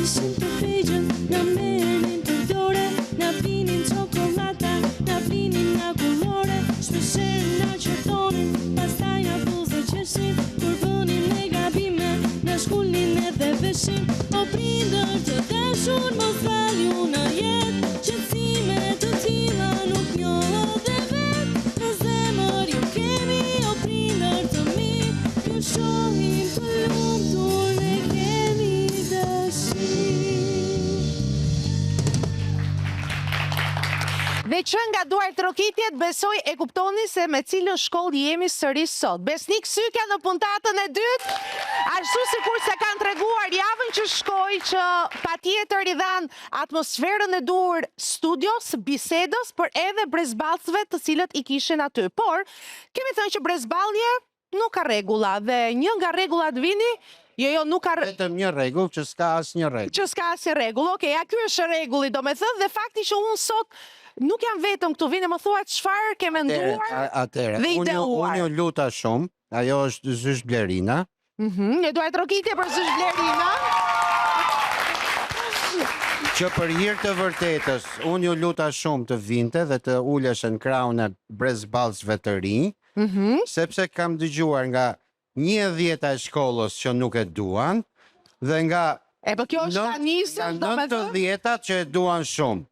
ishin të fegjën, na merrnin për dore, na vinin çokolata, na vinin nga kullore, shpeshherë na qortonin, pastaj na buzëqeshin, kur bënin ne gabime, na shkulnin edhe veshin. O prindër të dashur, mos vallju në jetë, qetësime të tilla nuk njohë dhe vet. Në zemër ju kemi, o prindër të mirë, ju shohim të lumtur, ne kemi dashuri. Dhe që nga duar trokitjet, besoj e kuptoni se me cilën shkollë jemi sërish sot. Besnik Sykja në puntatën e dytë, ashtu sikur se kanë treguar javën që shkoi që patjetër i dhan atmosferën e duhur studios, bisedës, për edhe brezballsve të cilët i kishin aty. Por, kemi thënë që brezballje nuk ka rregulla dhe një nga rregullat Vini, jo, nuk ka vetëm një rregull që s'ka asnjë rregull. Që s'ka asnjë rregull. Okej, ky është rregulli, domethënë, dhe fakti që unë sot nuk jam vetëm këtu, Vini më thuat çfarë ke menduar dhe ideuar. Unë ju luta shumë, ajo është Zysh Blerina. Ne duaj trokitje për Zysh Blerina. Që për hir të vërtetës, unë ju luta shumë të vinte dhe të ulesh në krahun e brezballsve të rinj, sepse kam dëgjuar nga 1/10 e shkollës që nuk e duan dhe nga po kjo është ta nisur, domethënë 90 që e duan shumë.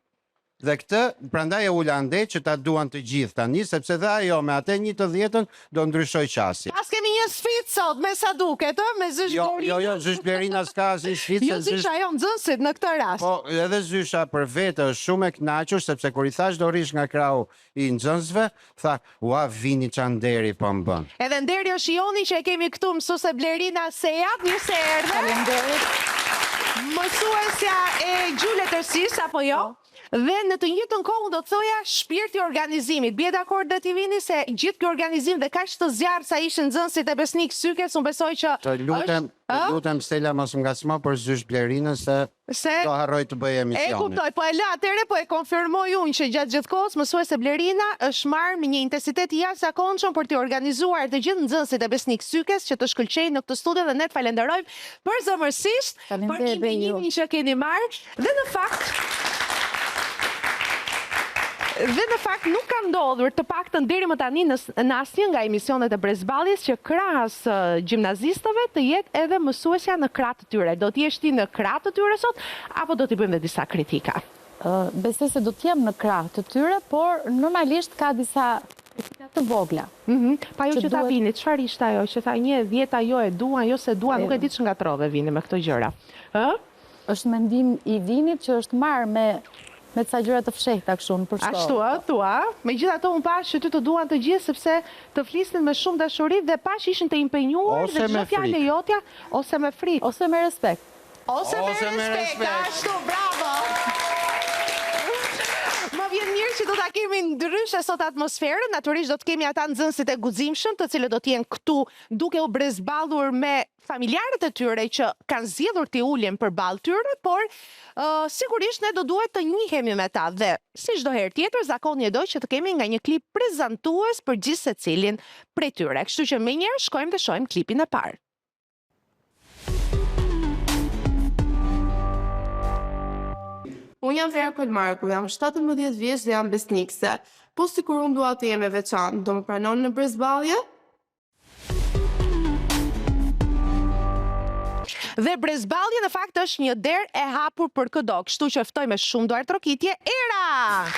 Dhe këtë, prandaj e ula ande që ta duan të gjithë tani, sepse dhe ajo me atë 1/10 do ndryshoj qasi. Pas kemi një sfidë sot, me sa duket, me Zysh Blerina. Jo, Zysh Blerina s'ka asnjë sfidë. Jo, Zysh ajo nxënësit në këtë rast. Po, edhe Zysha për vete është shumë e kënaqur, sepse kur i thash do rish nga krahu i nxënësve, tha, ua, Vini çan deri po më bën. Edhe nderi është Joni që e kemi këtu, mësuese Blerina Seja, mirë se erdhe. Faleminderit. Mësuesja e gjuletërsisë, apo jo? Dhe në të njëjtën kohë do të thoja shpirti i organizimit. Bie dakord dhe ti Vini se gjithë ky organizim dhe kaq të zjarrt sa ishin nxënësit e Besnik Sykjes, unë besoj që Të lutem Stella mos ngasmo për Zysh Blerinën se do harroj të bëj emisionin. E kuptoj, po e lë atëre, po e konfirmoj unë që gjatë gjithë kohës mësuese Blerina është marrë me një intensitet i jashtëzakonshëm për të organizuar të gjithë nxënësit e Besnik Sykjes që të shkëlqejnë në këtë studio dhe ne të falenderojmë përzemërsisht për imenimin që keni marrë dhe në fakt nuk ka ndodhur të paktën deri më tani në asnjë nga emisionet e brezballjes që krahas gjimnazistëve të jetë edhe mësuesja në krah të tyre. Do të jesh ti në krah të tyre sot apo do t'i bëjmë dhe disa kritika? Besoj se do të jem në krah të tyre, por normalisht ka disa kritika të vogla. Pa jo që ta Vini, çfarë ishte ajo që tha 1/10 jo e duan, jo se duan, nuk e di ç'ngatrove Vini me këto gjëra. Është mendim i Vinit që është marrë me ca gjëra të fshehta kështu në shkollë. Ashtu, thua. Megjithatë unë pash që ty të duan të gjithë sepse të flisnin me shumë dashuri dhe pash ishin të impenjuar dhe çdo fjalë jotja ose me frikë, ose me respekt. Ose me respekt. Ashtu, bravo. Më vjen mirë që do ta kemi ndryshe sot atmosferën, natyrisht do të kemi ata nxënësit e guximshëm, të cilët do të jenë këtu duke u brezballur me familjarët e tyre që kanë zgjedhur t'i ulin përballë tyre, por sigurisht ne do duhet të njihemi me ta dhe si çdo herë tjetër zakoni e do që të kemi nga një klip prezantues për gjithë secilin prej tyre. Kështu që menjëherë shkojmë dhe shohim klipin e parë. Unë jam Vera Kolmarku, jam 17 vjeç dhe jam besnikse. Po sikur unë dua të jem e veçantë, do më pranon në brezballje? Dhe brezballja në fakt është një derë e hapur për këdo, kështu që ftoj me shumë duar trokitje, Era!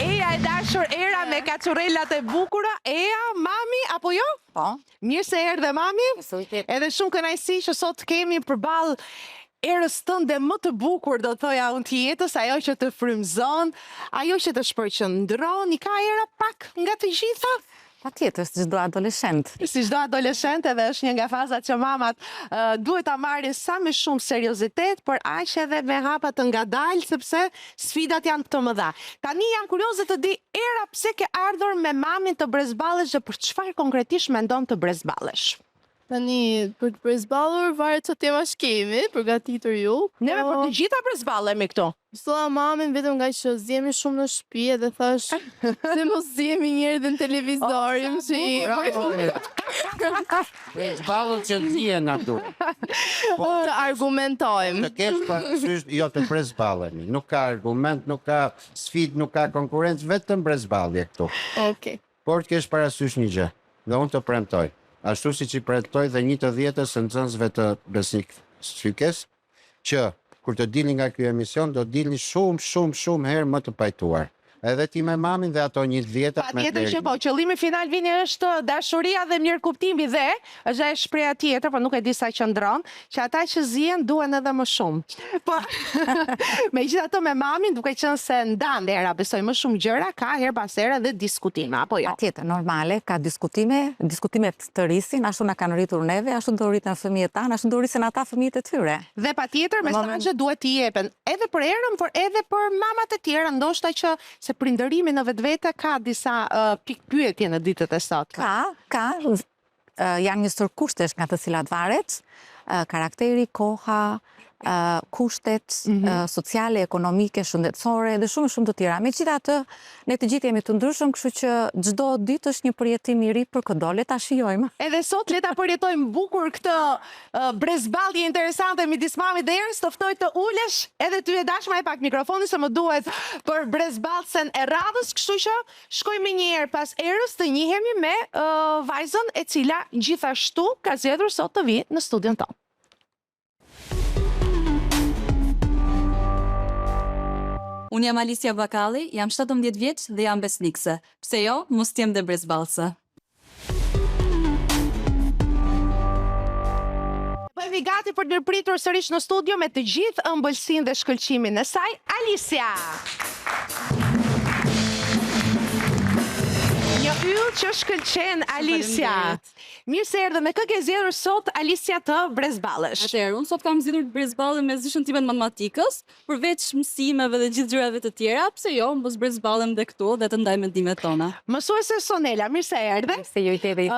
Eja e dashur, Era me kacurellat e bukura, Eja, mami, apo jo? Po. Mirë se erdhe, mami. Edhe shumë kënaqësi që sot kemi përballë erës tënde më të bukur, do thoja unë të jetës, ajo që të frymëzon, ajo që të shpërqendron, i ka Era pak nga të gjitha? Patjetër, si çdo adoleshent. Si çdo adoleshent, edhe është një nga fazat që mamat duhet ta marrin sa më shumë seriozitet, por aq edhe me hapa të ngadalë, sepse sfidat janë të mëdha. Tani jam kurioze të di, Era, pse ke ardhur me mamin të brezballesh dhe për çfarë konkretisht mendon të brezballesh? Tani, për të përzbalur, varet që tema shkemi, përgatitur ju. Neve për të gjitha përzballemi këtu. Mësova mamin vetëm nga që zjemi shumë në shtëpi dhe thash se mos zjemi njërë dhe në televizor, jam që Përzballët që zihen aty. të argumentojmë. Të kesh parasysh, jo të përzballemi. Nuk ka argument, nuk ka sfidë, nuk ka konkurrencë, vetëm përzballje këtu. Okej. Por të kesh parasysh një gjë, dhe unë të premtoj. Ashtu si që premtoj dhe 1/10 së nxënësve të Besnik Sykes, që kur të dilni nga ky emision, do dilni shumë herë më të pajtuar. Edhe ti me mamin dhe ato 1/10 me Patjetër që po, qëllimi final vini është dashuria dhe mirëkuptimi dhe është e shpreha tjetër, por nuk e di sa qëndron, që ata që zihen duhen edhe më shumë. Po, megjithatë me mamin, duke qenë se ndan era, besoj më shumë gjëra, ka her pas here dhe diskutime, apo jo? Patjetër, normale, ka diskutime të rrisin, ashtu na kanë rritur neve, ashtu do rriten fëmijët tanë, ashtu do rrisen ata fëmijët e tyre. Dhe patjetër mesazhet duhet t'i jepen edhe për erën, por edhe për mamat e tjera, ndoshta që se prindërimi në vetvete ka disa pikpyetje në ditët e sotme. Janë një sër kushtesh nga të cilat varet, karakteri, koha, kushtet sociale, ekonomike, shëndetësore dhe shumë të tjera. Megjithatë, ne të gjithë jemi të ndryshëm, kështu që çdo ditë është një përjetim i ri për këdo, le ta shijojmë. Edhe sot le ta përjetojmë bukur këtë brezballje interesante midis mamit dhe erës, të ftoj të ulesh edhe ty e dashma e pak mikrofoni se më duhet për brezballsen e radhës, kështu që shkojmë një herë pas erës të njihemi me vajzën e cila gjithashtu ka zgjedhur sot të vi në studion tonë. Unë jam Alicia Bakalli, jam 17 vjeç dhe jam besnikse. Pse jo, mos t'jem dhe brezballse. Po jemi gati për të ndërpritur sërish në studio me të gjithë ëmbëlsinë dhe shkëlqimin e saj, Alicia. Një yll që shkëlqen, Alicia. Mirë se erdhe, me kë ke zgjedhur sot Alicia të brezballesh? Atëherë, unë sot kam zgjedhur të brezballem me zishën time të matematikës, përveç mësimeve dhe gjithë gjërave të tjera, pse jo, mos brezballem dhe këtu dhe të ndaj mendimet tona. Mësuese Sonela, mirë se erdhe. Se ju i teve i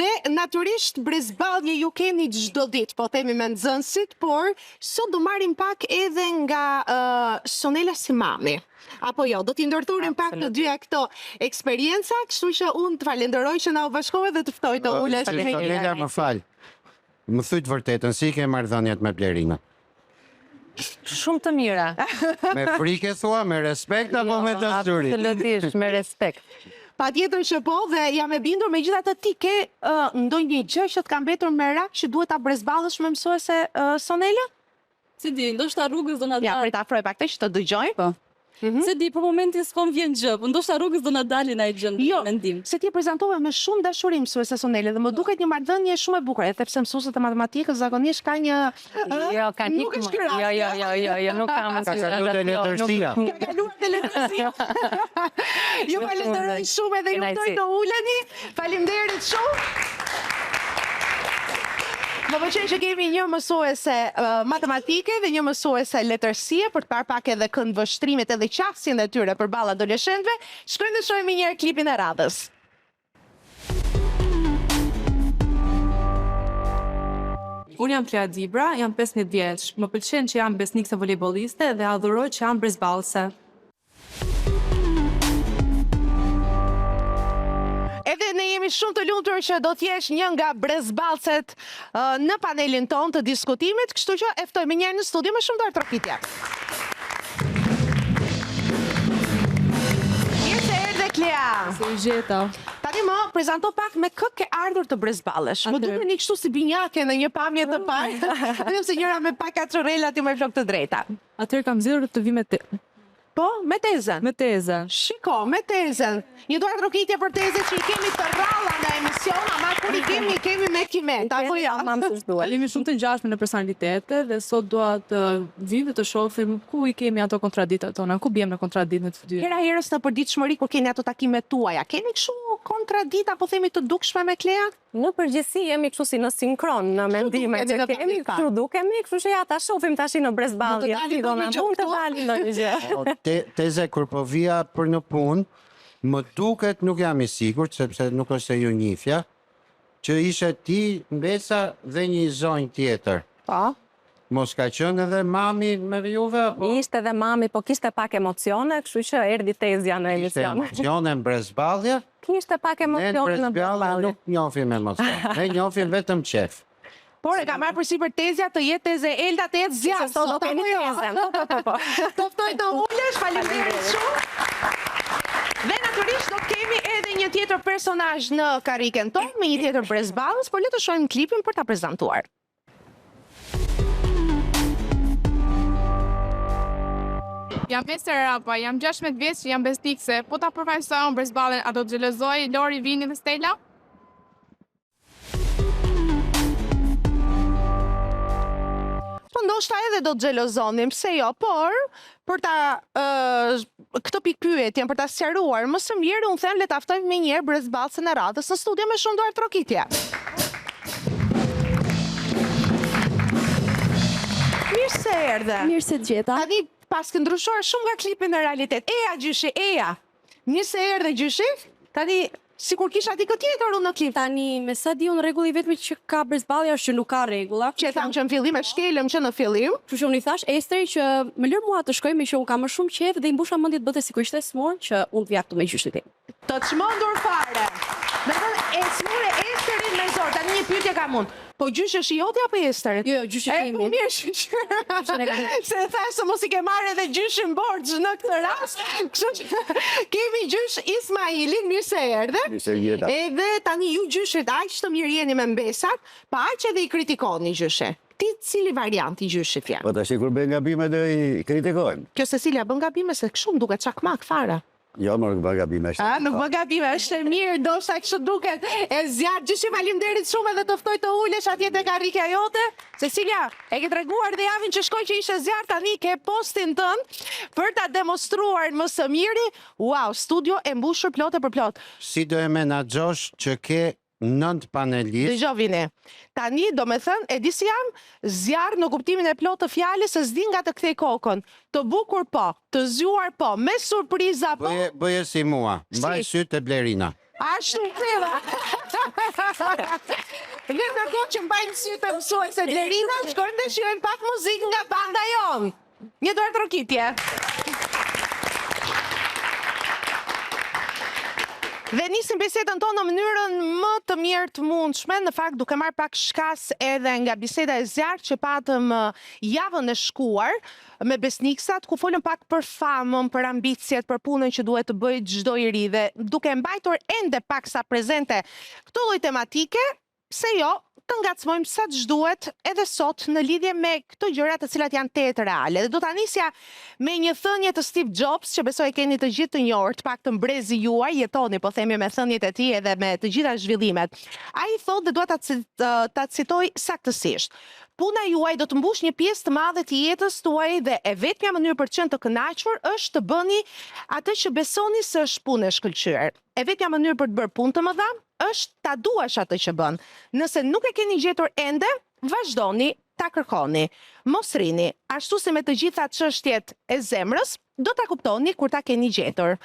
Dhe natyrisht brezballje ju keni çdo ditë, po themi me nxënësit, por sot do marrim pak edhe nga Sonela si mami. Apo jo, do t'i ndërthurim pak të dyja këto eksperienca, kështu që unë të falenderoj që na u bashkove dhe të ftoj të ulesh. Sonela, më fal. Më thuj të vërtetën, si ke marrëdhëniet me Blerina? Shumë të mira. Me frikë thua, me respekt apo me dashuri? Absolutisht, me respekt. Patjetër që po, dhe jam e bindur, megjithatë ti ke ndonjë gjë që të ka mbetur me rak që duhet ta brezballesh me mësuese Sonela? Si di, ndoshta rrugës do na Ja, dalin. për ta afroj pak të që të dëgjoj. Po. Se di, për momentin s'kom vjen gjë, po ndoshta rrugës do na dalin ai gjë Jo, mendim. se ti prezantove me shumë dashuri mësuese Sonele dhe më duket një marrëdhënie shumë e bukur, edhe pse mësuesët e matematikës zakonisht ka një Jo, kanë Nuk ikë. është ky rast. Jo, nuk kam Ka kaluar te letërsia. ka kaluar te letërsia. Ju falenderoj shumë edhe ju ftoj të uleni. Faleminderit shumë. Më pëlqen që kemi një mësuese matematike dhe një mësuese letërsie për të parë pak edhe këndvështrimet edhe qasjen e tyre përballë adoleshentëve. Shkojmë dhe shohim një herë klipin e radhës. Unë jam Klea Dibra, jam 15 vjeç. Më pëlqen që jam besnikse volejbolliste dhe adhuroj që jam brezballse. Edhe ne jemi shumë të lumtur që do t'jesh një nga brezballset në panelin ton të diskutimit, kështu që e ftoj me njerë në studio me shumë dorë trokitje. Mirë se erdhe Klea. Se u gjeta. Tani më prezanto pak me kë ke ardhur të brezballesh. Më duket një kështu si binjake në një pamje të parë, vetëm se njëra me pak kaçorrela ti më flok të drejta. Atëherë kam zgjedhur të vi Po, me tezën. me tezë. Shiko, me tezën. Një duar trokitje për tezën që i kemi të rralla nga emision, ama kur i kemi me kimet, apo jo? Jemi shumë të ngjashme në personalitete dhe sot dua të vim dhe të shohim ku i kemi ato kontraditat tona, ku bjem në kontradiktë të dy. Hera herës në përditshmëri kur keni ato takimet tuaja, keni kështu kontradikta, po themi të dukshme me Klea? Në përgjithësi jemi kështu si në sinkron në mendime që kemi, kështu dukemi, kështu që ja ta shohim tash në brezballje. Do na mund të dalin ndonjë gjë. Teze, kur po vija për në punë, më duket, nuk jam i sigurt, sepse nuk është se ju njifja, që ishe ti, Mbesa dhe një zonjë tjetër. Po. Mos ka qenë edhe mami me juve? apo? Ishte edhe mami, po kishte pak emocione, kështu që erdhi Tezja në Ishte emision. emocione në brezballje? Kishte pak Ne në emocione në brezballje brezballje. nuk njofim emocione. Ne njofim vetëm qef. Por e ka marrë përsipër Tezja të jetë Teze Elda të jetë zjarë. Se sot do keni Tezën. Po. Të ftoj të ulesh, faleminderit shumë. Dhe natyrisht do kemi edhe një tjetër personazh në karriken tonë me një tjetër brezballës, por le të shohim klipin për ta prezantuar. Jam Ester Rapa, jam 16 vjeç, jam besnikse. Po ta përfaqësoj unë brezballen, a do të xhelozoj Lori, Vini dhe Stella? Po ndoshta edhe do të xhelozonim, pse jo, por për ta këtë pikë pyetjen, për ta sqaruar më së miri, unë them le ta ftojmë më një herë brezballësën e radhës në studio me shumë duar trokitje. Mirë se erdhe. Mirë se të gjeta. Tani pas të ndryshuar shumë nga klipi në realitet. Eja gjyshi, eja. Mirë se erdhe gjyshi. Tani sikur kisha ti këtë tjetër unë në klip. Tani, me sa di unë rregulli vetëm që ka brezballja është që nuk ka rregulla. Që e tham që në fillim e shkelëm që në fillim. Kështu që unë i thash Esteri që më lër mua të shkoj me që unë kam më shumë qejf dhe i mbusha mendjet bëte sikur ishte smur që unë të vija këtu me gjyshin tim. Të çmendur fare. Me thënë e smure Esterin me zor. Tani një pyetje kam unë. Po gjysh është i joti apo i Esterit? Jo, gjyshi E, imi. po mirë shqyqyr. Se thash se mos i ke marrë edhe gjyshin borxh në këtë rast. Kështu që kemi gjysh Ismailin, mirë se erdhe. Mirë se jeta. Edhe tani ju gjyshit aq të mirë jeni me mbesat, pa aq edhe i kritikoni gjyshe. Ti cili variant i gjyshit je? Po tash kur bën gabime do i kritikojmë. Kjo Cecilia bën gabime se kështu më duket çakmak fare. Jo, më nuk bën gabime. A, nuk më gabime, është e mirë, do sa kështu duket. E zjarë, gjyshi faleminderit shumë edhe të ftoj të ulesh atje te karrika jote. Cecilia, e ke treguar dhe javën që shkoj që ishe zjarë, tani ke postin tënd për ta demonstruar më së miri. Wow, studio e mbushur plotë për plot. Si do e menaxhosh që ke 9 panelistë? Dëgjoj Vini. Tani do me thënë, e di si jam, zjarë në kuptimin e plot të fjalës, se s'di nga të kthej kokën. Të bukur po, të zgjuar po, me surpriza po. Bëje si mua, mbaj sytë e Blerina. Ashtu theva. Në kohë që mbajmë sytë e mësuese Blerina, shkojmë dhe shijojmë pak muzikë nga banda jon. Një duar trokitje. Dhe nisim bisedën tonë në mënyrën më të mirë të mundshme, në fakt duke marrë pak shkas edhe nga biseda e zjarrt që patëm javën e shkuar me besniksat, ku folëm pak për famën, për ambicjet, për punën që duhet të bëjë çdo i ri dhe duke mbajtur ende paksa prezente këtë lloj tematike, pse jo, të ngacmojmë sa ç'duhet edhe sot në lidhje me këto gjëra të cilat janë tetë reale. Dhe do ta nisja me një thënie të Steve Jobs, që besoj e keni të gjithë të njohur, të paktën brezi juaj jetoni, po themi me thënjet e tij edhe me të gjitha zhvillimet. Ai thotë dhe dua ta citoj saktësisht. Puna juaj do të mbush një pjesë të madhe të jetës tuaj dhe e vetmja mënyrë për të qenë të kënaqur është të bëni atë që besoni se është punë e shkëlqyer. E vetmja mënyrë për të bërë punë të mëdha është ta duash atë që bën. Nëse nuk e keni gjetur ende, vazhdoni ta kërkoni. Mos rrini, ashtu si me të gjitha çështjet e zemrës, do ta kuptoni kur ta keni gjetur.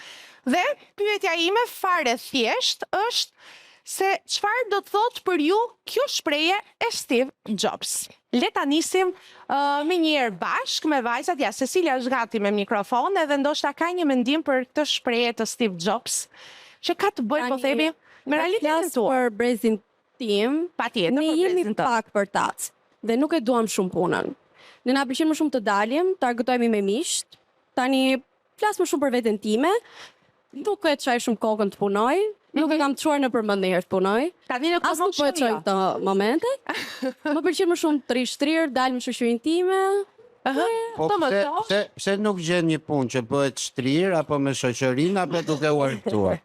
Dhe pyetja ime fare thjesht është se çfarë do të thotë për ju kjo shprehje e Steve Jobs. Le ta nisim me një herë bashk me vajzat. Ja, Cecilia është gati me mikrofon edhe ndoshta ka një mendim për këtë shprehje të Steve Jobs që ka të bëjë, po themi, me realitetin tuaj. Për brezin tim, Patjetër, ne për jemi brezin tënd. pak për tac dhe nuk e duam shumë punën. Ne na pëlqen më shumë të dalim, të argëtojmë me miqt. Tani flas më shumë për veten time. Nuk e çaj shumë kokën të punoj. Nuk e kam çuar në përmend ndonjëherë të punoj. Tani në As nuk po e çoj këto momente. Më pëlqen më shumë të rishtrir, dal me shoqërinë time. Po pse nuk gjen një punë që bëhet shtrir apo me shoqërinë apo duke u argëtuar?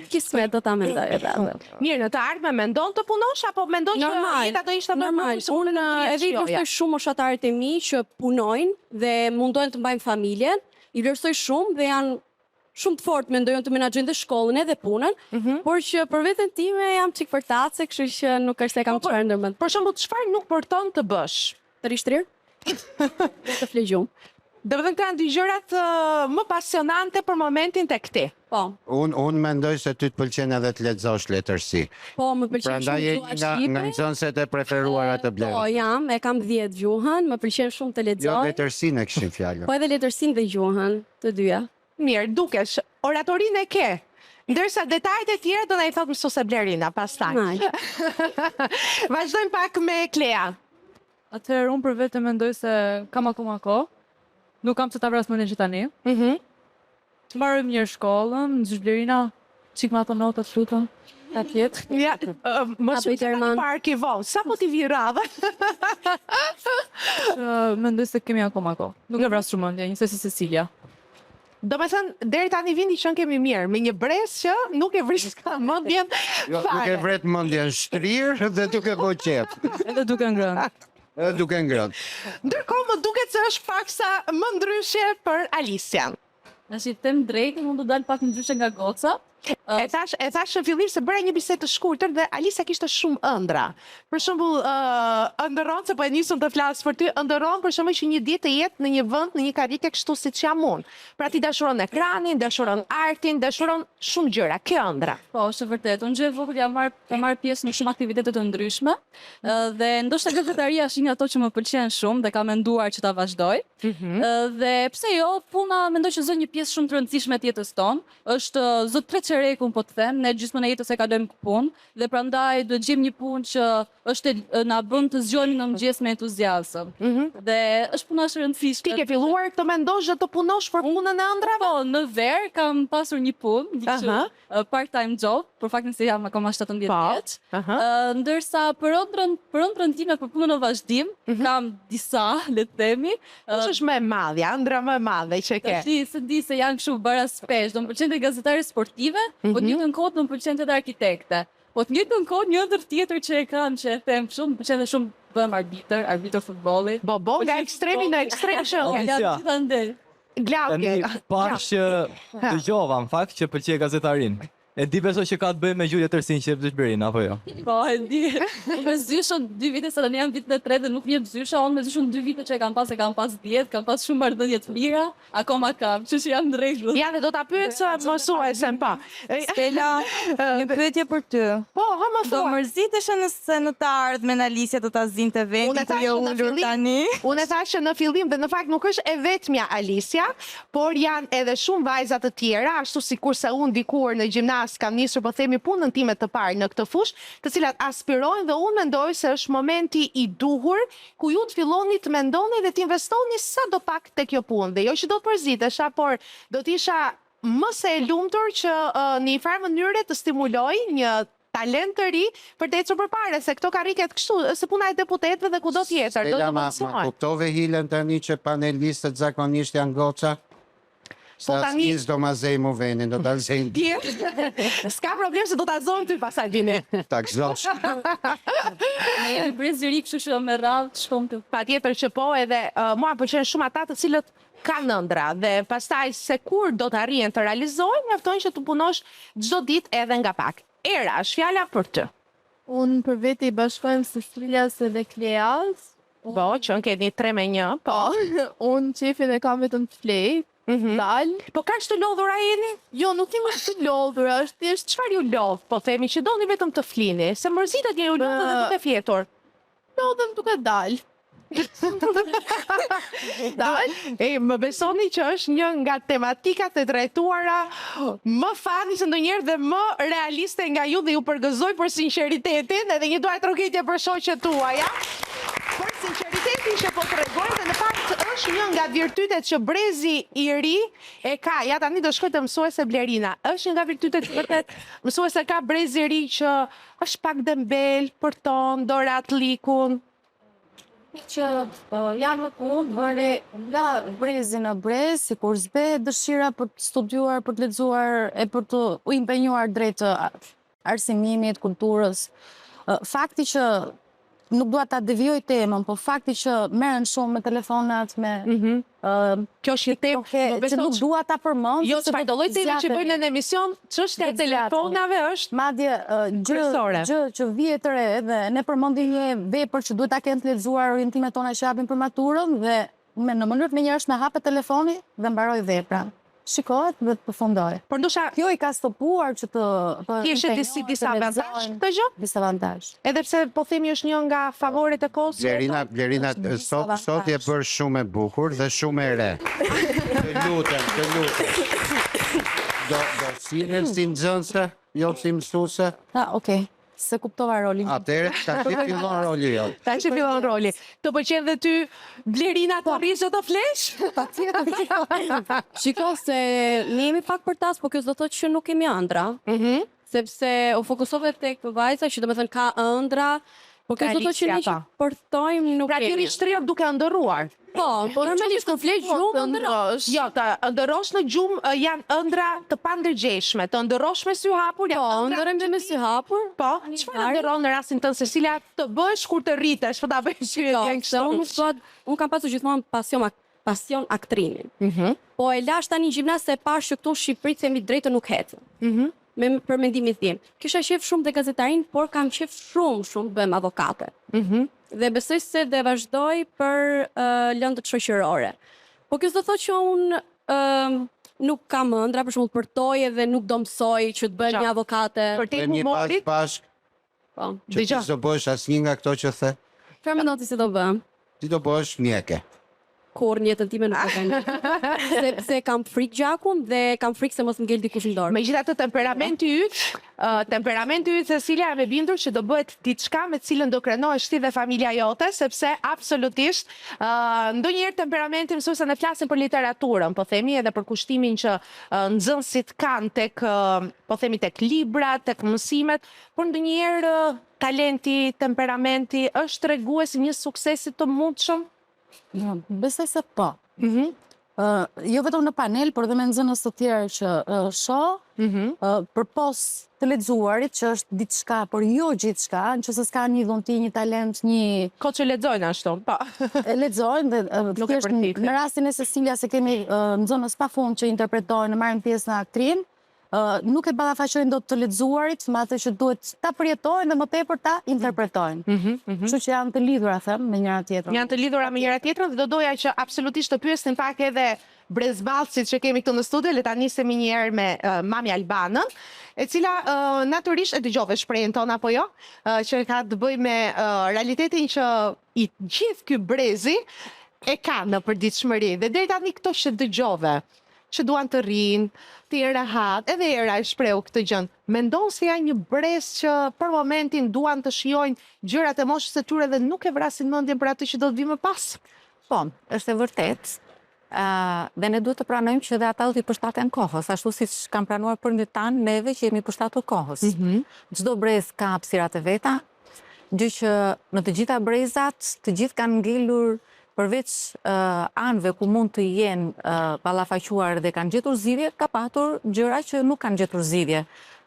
Kismet do ta mendoj edhe atë. Mirë, në të ardhmen mendon të punosh apo mendon që jeta do ishte më normal. Unë edhe i vlerësoj shumë moshatarët e mi që punojnë dhe mundohen të mbajnë familjen. I vlerësoj shumë dhe janë shumë të fortë, mendojnë të menaxhojnë dhe shkollën edhe punën, por që për veten time jam çik përtace, kështu që nuk është se kam çfarë ndërmend. Për shembull, çfarë nuk përton të bësh? Të rishtrir? Të flegjum. Do të thënë kanë dy gjërat më pasionante për momentin tek ti. Po. Unë mendoj se ty të pëlqen edhe të lexosh letërsi. Po, më pëlqen Prandaj je shumë nga nxënëset e preferuara të Blerës. Po, jam, e kam 10 gjuhën, më pëlqen shumë të Jo lexoj. letërsinë e kishim fjalën. Po edhe letërsinë dhe gjuhën, të dyja. Mirë, dukesh, oratorinë e ke. Ndërsa detajet e tjera do na i thot mësuese Blerina pastaj. Vazhdojmë pak me Klea. Atëherë unë për vete mendoj se kam akoma kohë. Nuk kam se ta vras mënin që tani. Të marrë mirë shkollën, në Blerina, qik ma ato notat lutem. Atjet. Ja, më shumë të park i vonë. Sa po t'i vi radhë? Mendoj se kemi akoma kohë. Nuk e vras shumë mendja, njëse si Cecilia. Do me thënë, deri tani vindi që kemi mirë, me një bres që nuk e vris ka mendjen Jo, fare. duke vret mendjen shtrirë dhe duke bo qep. Edhe duke ngrënë. Edhe duke ngrënë. Ndërkohë më duket se është paksa më ndryshe për Alician. Nëse i them drejtë, mund të dalë pak ndryshe nga goca. E thash në fillim se bëra një bisedë të shkurtër dhe Alicia kishte shumë ëndra. Për shembull, ëndërron se po e nisëm të flas për ty, ëndërron për shembull që një ditë të jetë në një vend, në një karrike kështu siç jam unë. Pra ti dashuron ekranin, dashuron artin, dashuron shumë gjëra, kjo ëndra. Po, është vërtet. Unë gjë vogël jam marr pjesë në shumë aktivitete të ndryshme, dhe ndoshta gazetaria është një ato që më pëlqen shumë dhe kam menduar që ta vazhdoj. Dhe pse jo, puna mendoj që është një pjesë shumë të rëndësishme të jetës tonë. Është zotëre çerekun po të them, ne gjysmën e jetës e kalojmë punë dhe prandaj duhet gjejmë një punë që është na bën të zgjohemi në mëngjes me entuziazëm. Dhe është puna e rëndësishme. Ti ke filluar të mendosh dhe të punosh për punën e ëndrave? Po, në ver kam pasur një punë, një part-time job, për faktin se jam akoma 17 vjeç. Ndërsa për ëndrën time për punën në vazhdim, kam disa, le të themi. Kush është më e madhja, ëndra më e madhe që ke? Se di se janë kështu bara spesh, do më pëlqente gazetare sportive, po të njëjtën kohë do më pëlqente edhe arkitekte. Po të njëjtën kohë një ëndër tjetër që e kam që e them shumë, më pëlqente shumë bëm arbitër futbolli. Bo, nga ekstremi në ekstrem shënke. Ja, gjithandej. Glauke. Pash që dëgjova në fakt që pëlqej gazetarin. E di besoj që ka të bëjë me gjuhë letërsinë që jep Blerina, apo jo? Po, e di. Me zyshën 2 vite se tani jam vitin e 3 dhe nuk jep zysha, unë me zyshën 2 vite që e kam pas 10, kam pas shumë marrëdhënie të mira, akoma kam, që jam në rregull. Ja, dhe do ta pyet se mësuesen pa. Stella, një pyetje për ty. Po, ha më Do mërzitesh nëse në të ardhmen Alicia do ta zinte vendin ku je ulur tani? Unë e thash që në fillim dhe në fakt nuk është e vetmja Alicia, por janë edhe shumë vajza të tjera, ashtu sikurse unë dikur në gjimnaz kam nisur po themi punën time të parë në këtë fushë, të cilat aspirojnë dhe unë mendoj se është momenti i duhur ku ju të filloni të mendoni dhe të investoni sa do pak te kjo punë. Dhe jo që do të përzitesha, por do të isha më se e lumtur që në një farë mënyre të stimuloj një talent të ri për të ecur përpara, se këto karriket kështu, se puna e deputetëve dhe kudo tjetër. Stella, ma kuptove Hilen tani që panelistët zakonisht janë goca? Po tani do ma zej mu venin, do ta zejnë. S'ka problem se do ta zonë ty pasaj vini. Ta gëzosh. Ne jemi brezëri, kështu që me radhë shkon të. Patjetër që po, edhe mua pëlqen shumë ata të cilët kanë ëndra dhe pastaj se kur do të arrijnë të realizojnë, mjafton që të punosh çdo ditë edhe nga pak. Era, është fjala për ty. Unë për vete i bashkojmë Cecilias edhe Kleas. Po, që në keni 3-1, po. Unë qefin e kam vetëm të flejt. Dal. Po ka të lodhura jeni? Jo, nuk jemi të lodhura, është thjesht çfarë ju lodh? Po themi që doni vetëm të flini, se mërzitet një ju lodhë dhe duke fjetur. Lodhem duke dal. Më besoni që është një nga tematikat e drejtuara më fani se ndonjëherë dhe më realiste nga ju dhe ju përgëzoj për sinqeritetin edhe një duaj trokitje për shoqet tuaja. Për sinqeritetin që po tregojnë dhe në fakt është një nga virtytet që brezi i ri e ka. Ja tani do shkoj te mësuese Blerina. Është një nga virtytet që vërtet mësuese ka brezi i ri që është pak dembel, përton, dora atlikun. Që janë më punë, vëre nga brezi në brez, si kur zbe dëshira për të studiuar, për të lexuar e për të u impenjuar drejt arsimimit, kulturës. Fakti që nuk dua ta devijoj temën, po fakti që merren shumë me telefonat, me kjo është një temë që nuk dua ta përmend. Jo, çfarë do lloj teme që bëjnë në emision, çështja e telefonave është madje gjë që vjet re edhe ne përmendim një vepër që duhet ta kenë të lexuar orientimet tona që japin për maturën dhe në mënyrë të menjëhershme hape telefoni dhe mbaroj vepra. Shikohet dhe të përfundoj. Por ndoshta kjo i ka stopuar që të kishte disa avantazh këtë gjë? Disa avantazh. Edhe pse po themi është një nga favoret e kohës. Blerina, sot je bërë shumë e bukur dhe shumë e re. Të lutem. Do sillen si nxënëse, jo si mësuese? Okej. Se kuptova rolin. Atëherë, tash fillon roli jo. Tash fillon roli. Të pëlqen dhe ty Blerina të rrish të flesh? Patjetër. Shiko se ne jemi pak për tas, po kjo s'do thotë që nuk kemi ëndra. Sepse u fokusove tek vajza që domethënë ka ëndra, po kjo s'do thotë që ne që portojmë nuk kemi. Pra ti rishtriot duke ëndërruar. Po, normalisht kur flesh gjumë ëndërrosh. Jo, të ëndërrosh në gjumë janë ëndra të pandërgjeshme, të ëndërrosh me sy hapur. Po, ëndërrojmë me sy hapur. Po, çfarë ëndërron në rastin tënd Cecilia të bësh kur të rritesh, po ta bësh që janë kështu. Unë kam pasur gjithmonë pasion aktrimin. Po e lash tani gjimnaz se pash që këtu në Shqipëri themi drejtë nuk ecën. Për mendimin tim. Kisha qef shumë dhe gazetarin, por kam qef shumë bëjmë avokate. Dhe besoj se dhe vazhdoj për lëndët shoqërore. Po kjo s'do thotë që unë nuk kam ëndra, për shembull përtoj edhe nuk do mësoj që të bëj një avokate. Për te humorit? Bashk. Po. Që ti do bësh asnjë nga këto që the? Çfarë mendon ti se do bëm? Ti do bësh mjeke. Kur në jetën time nuk e kanë. Sepse kam frikë gjakun dhe kam frikë se mos m'ngel dikush në dorë. Megjithatë temperamenti yt, Cecilia jam e bindur që do bëhet diçka me cilën do krenohesh ti dhe familja jote, sepse absolutisht ndonjëherë temperamenti mësuese ne flasim për literaturën, po themi edhe për kushtimin që nxënësit kanë tek po themi tek librat, tek mësimet, por ndonjëherë talenti, temperamenti është tregues i një suksesi të mundshëm. Besoj se po. Jo vetëm në panel, por dhe me nxënës të tjerë që shoh, përpos të lexuarit që është diçka, por jo gjithçka, nëse s'ka një dhunti, një talent, një ko që lexojnë ashtu. Po. Lexojnë dhe në rastin e Cecilia se kemi nxënës pafund që interpretojnë, marrin pjesë në aktrim, nuk e ballafaqojnë dot të lexuarit me atë që duhet ta përjetojnë dhe më tepër ta interpretojnë. Kështu që janë të lidhura them me njëra tjetrën. Janë të lidhura me njëra tjetrën dhe do doja që absolutisht të pyesnim pak edhe brezballësit që kemi këtu në studio. Le ta nisemi një herë me Mami Albanën, e cila natyrisht e dëgjove shprehjen tonë apo jo, që ka të bëjë me realitetin që i gjithë ky brezi e ka në përditshmëri. Dhe deri tani këto që dëgjove, që duan të rrinë, të jenë rehat, edhe era e shprehu këtë gjën. Mendon se janë një brez që për momentin duan të shijojnë gjërat e moshës së tyre dhe nuk e vrasin mendjen për atë që do të vi më pas? Po, është e vërtet. Dhe ne duhet të pranojmë që dhe ata do t'i përshtaten kohës, ashtu siç kanë pranuar për një tanë neve që jemi përshtatur kohës. Çdo brez ka hapësirat e veta, gjë që në të gjitha brezat, të gjithë kanë ngelur përveç anëve ku mund të jenë ballafaquar dhe kanë gjetur zgjidhje, ka patur gjëra që nuk kanë gjetur zgjidhje.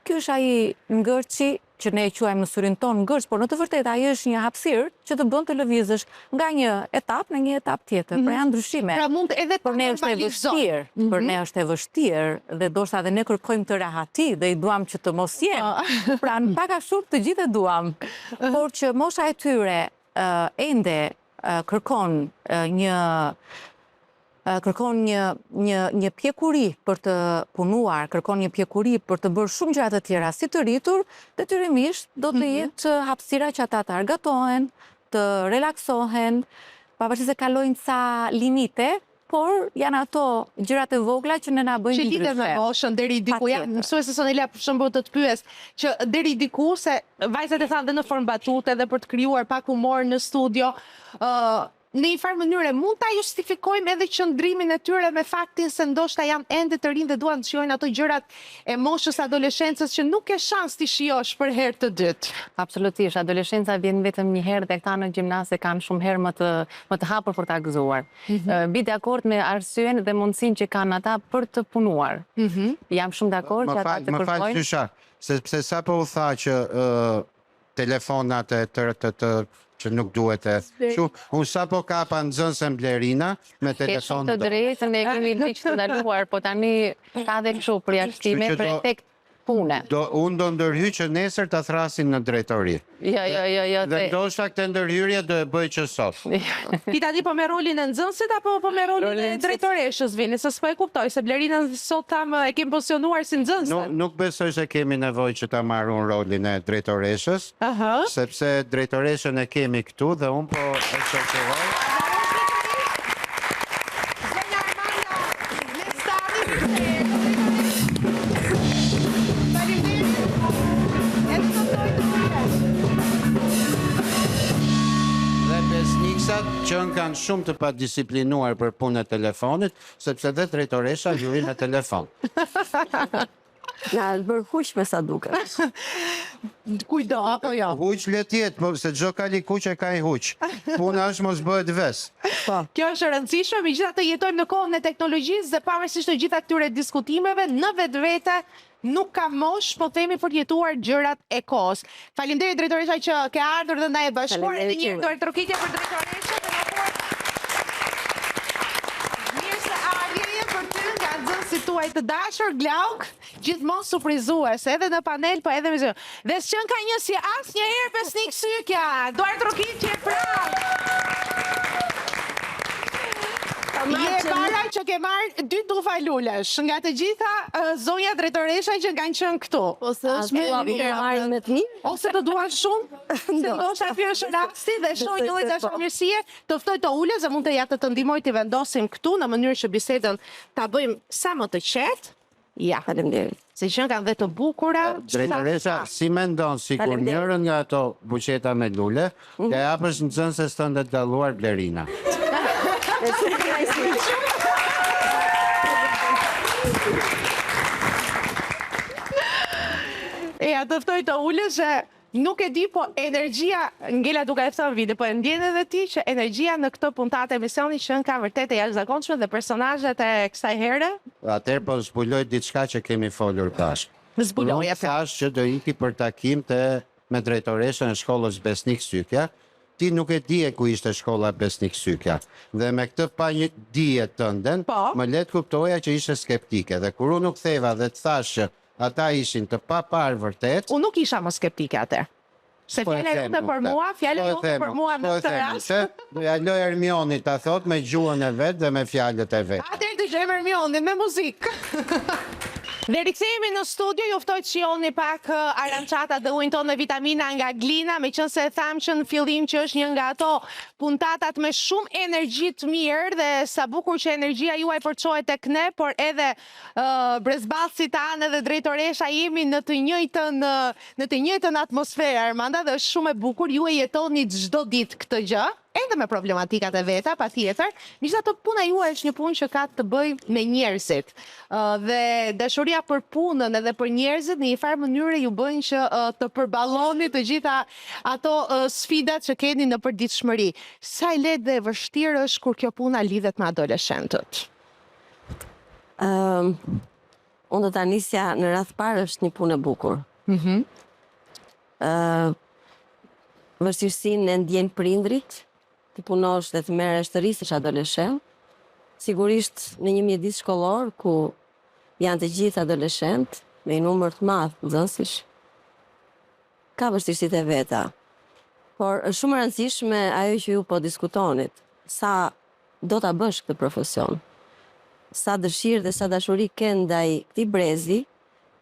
Ky është ai ngërçi që ne e quajmë në syrin tonë ngërç, por në të vërtetë ai është një hapësirë që të bën të lëvizësh nga një etapë në një etapë tjetër. Pra janë ndryshime. Pra mund edhe për ne është e vështirë, për ne është e vështirë dhe ndoshta edhe ne kërkojmë të rahati dhe i duam që të mos jenë. Pra pak a shumë të gjithë e duam, por që mosha e tyre ende kërkon një pjekuri për të punuar, kërkon një pjekuri për të bërë shumë gjëra të tjera si të rritur, detyrimisht do të jetë hapësira që ata të argëtohen, të relaksohen, pavarësisht se kalojnë ca limite, por janë ato gjërat e vogla që ne na bëjnë ndryshe. Që lidhet me moshën deri diku, mësuese Sonela për shembull të pyes që deri diku se vajzat e thanë dhe në formë batute dhe për të krijuar pak humor në studio, në një farë mënyre mund ta justifikojmë edhe qëndrimin e tyre me faktin se ndoshta janë ende të rinj dhe duan të shijojnë ato gjërat e moshës adoleshencës që nuk ke shans t'i shijosh për herë të dytë. Absolutisht, adoleshenca vjen vetëm një herë dhe këta në gjimnaz kanë shumë herë më të hapur për ta gëzuar. Mbi dakord me arsyen dhe mundësinë që kanë ata për të punuar. Jam shumë dakord që ata të kërkojnë. Më fal, sepse sapo u tha që telefonat e të që nuk duhet e... Unë sa po kapa nxënësen Blerina me telefon... Shumë të drejtë, ne kemi liq të ndaluar, po tani ka dhe kështu përjashtime, për efekt pune. Unë do ndërhyj që nesër ta thrasin në drejtori. Jo. Dhe ndoshta këtë ndërhyrje do e bëj që sot. Ti tani po me rolin e nxënësit apo po me rolin e drejtoreshës vini? Se s'po e kuptoj, se Blerina sot tam e kemi pozicionuar si nxënëse. Nuk besoj se kemi nevojë që ta marrun rolin e drejtoreshës, sepse drejtoreshën e kemi këtu dhe unë po e shoqëroj. Që kanë shumë të padisiplinuar për punën e telefonit, sepse dhe drejtoresha luajnë në telefon. Na bërë huq me sa duket. Kujdo, apo jo? Huq le tjetë, se çdo kali kuqe ka i huq. Puna është mos bëhet ves. Kjo është e rëndësishme, megjithatë jetojmë në kohën e teknologjisë dhe pavarësisht të gjitha këtyre diskutimeve, në vetvete nuk ka mosh, po themi për jetuar gjërat e kohës. Faleminderit drejtoresha që ke ardhur dhe na e bashkuar. Edhe një herë trokitje për drejtoreshën. Tuaj të dashur Glauk, gjithmonë surprizues, edhe në panel, po edhe me zë. Dhe s'qen ka një si asnjëherë Besnik Sykja. Duar trokitje Je para që ke marrë 2 tufa lulesh, nga të gjitha zonja drejtoresha që kanë qenë këtu. Ose është me me të mirë? Ose të duan shumë, se ndoshta ky është rasti dhe shoh një lloj dashamirësie, të ftoj të ulesh dhe mund të ja të ndihmoj të vendosim këtu në mënyrë që bisedën ta bëjmë sa më të qetë. Ja, faleminderit. Se që kanë dhe të bukura. Drejtoresha, si mendon sikur njërën nga ato buqeta me lule, të japësh nxënëses tënde të dalluar Blerina? Të ftoj të ulesh që nuk e di, po energjia, Ngela duke e thënë vide, po e ndjen edhe ti që energjia në këtë puntat e emisioni që ka vërtet e jashtëzakonshme dhe personazhet e kësaj here. Atëherë po zbuloj diçka që kemi folur tash. Zbuloja. Thash që do iki për takim me drejtoreshën e shkollës Besnik Sykja. Ti nuk e dije ku ishte shkolla Besnik Sykja. Dhe me këtë pa një dije tënden, më let kuptoja që ishe skeptike. Dhe kur unë nuk theva dhe të thash që ata ishin të pa parë vërtet. Unë nuk isha më skeptike atë. Se fjale jote për mua, fjale jote për mua në këtë rast. Do ja loj Ermionit ta thot me gjuhën e vet dhe me fjalët e vet. Atëherë të gjejmë Ermionin me muzikë. Dhe rikthehemi në studio, ju ftoj të shihoni pak arancata dhe ujin tonë me vitamina nga Glina, meqense e tham që në fillim që është një nga ato puntatat me shumë energji të mirë dhe sa bukur që energjia juaj përçohet tek ne, por edhe brezballësit tanë dhe drejtoresha jemi në të njëjtën atmosferë, Armanda, dhe është shumë e bukur, ju e jetoni çdo ditë këtë gjë. Edhe me problematikat e veta, patjetër, megjithatë puna juaj është një punë që ka të bëjë me njerëzit. Dhe dashuria për punën edhe për njerëzit në një farë mënyrë ju bën që të përballoni të gjitha ato sfidat që keni në përditshmëri. Sa e lehtë dhe e vështirë është kur kjo puna lidhet me adoleshentët? Unë do ta nisja në radh parë është një punë e bukur. Vështirësinë e ndjen prindrit, të punosh dhe të merresh të rrisësh adoleshent. Sigurisht në një mjedis shkollor ku janë të gjithë adoleshent, me një numër të madh nxënësish, ka vështirësitë e veta. Por është shumë e rëndësishme ajo që ju po diskutonit, sa do ta bësh këtë profesion. Sa dëshirë dhe sa dashuri ke ndaj këtij brezi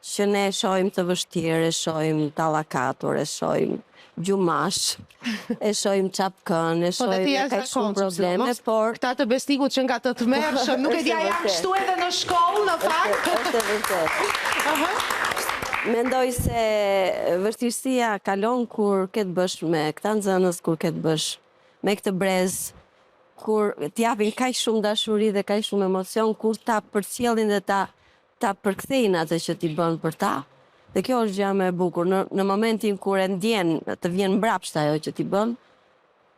që ne e shohim të vështirë, e shohim tallakatur, e shohim gjumash, e shohim çapkën, e shohim ka shumë probleme, por këta të Besnikut që nga të tmerrshëm, nuk e di a janë kështu edhe në shkollë në fakt. Është vërtet. Mendoj se vështirësia kalon kur ke të bësh me këta nxënës, kur ke të bësh me këtë brez, kur t'japin kaq shumë dashuri dhe kaq shumë emocion, kur ta përcjellin dhe ta përkthejnë atë që ti bën për ta. Dhe kjo është gjë më e bukur. Në momentin kur e ndjen, të vjen mbrapsht ajo që ti bën,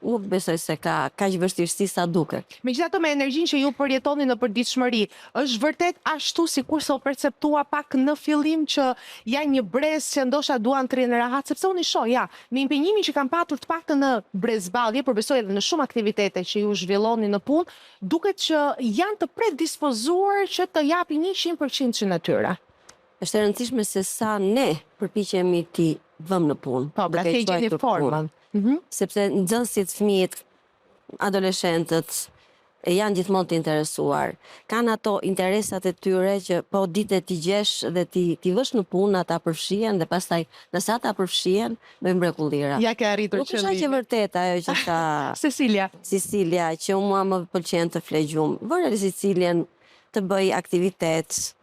nuk besoj se ka kaq vështirësi sa duket. Megjithatë me energjinë që ju përjetoni në përditshmëri, është vërtet ashtu sikur se u perceptua pak në fillim që janë një brez që ndoshta duan të rinë rahat, sepse unë i shoh, ja, me impenjimin që kanë patur të paktën në brezballje, por besoj edhe në shumë aktivitete që ju zhvilloni në punë, duket që janë të predispozuar që të japin 100% që natyra. është e rëndësishme se sa ne përpiqemi ti vëmë në punë. Po, pra duke se gjeni quajtur formën. punë. Sepse nxënësit, fëmijët, adoleshentët janë gjithmonë të interesuar. Kanë ato interesat e tyre që po ditë ti gjesh dhe ti vësh në punë, ata përfshihen dhe pastaj nëse ata përfshihen, bëjmë mrekullira. Ja ke arritur Nuk është aq e vërtet ajo që ka Cecilia, që mua më pëlqen të flej gjumë. Vëre Cecilien të bëj aktivitet,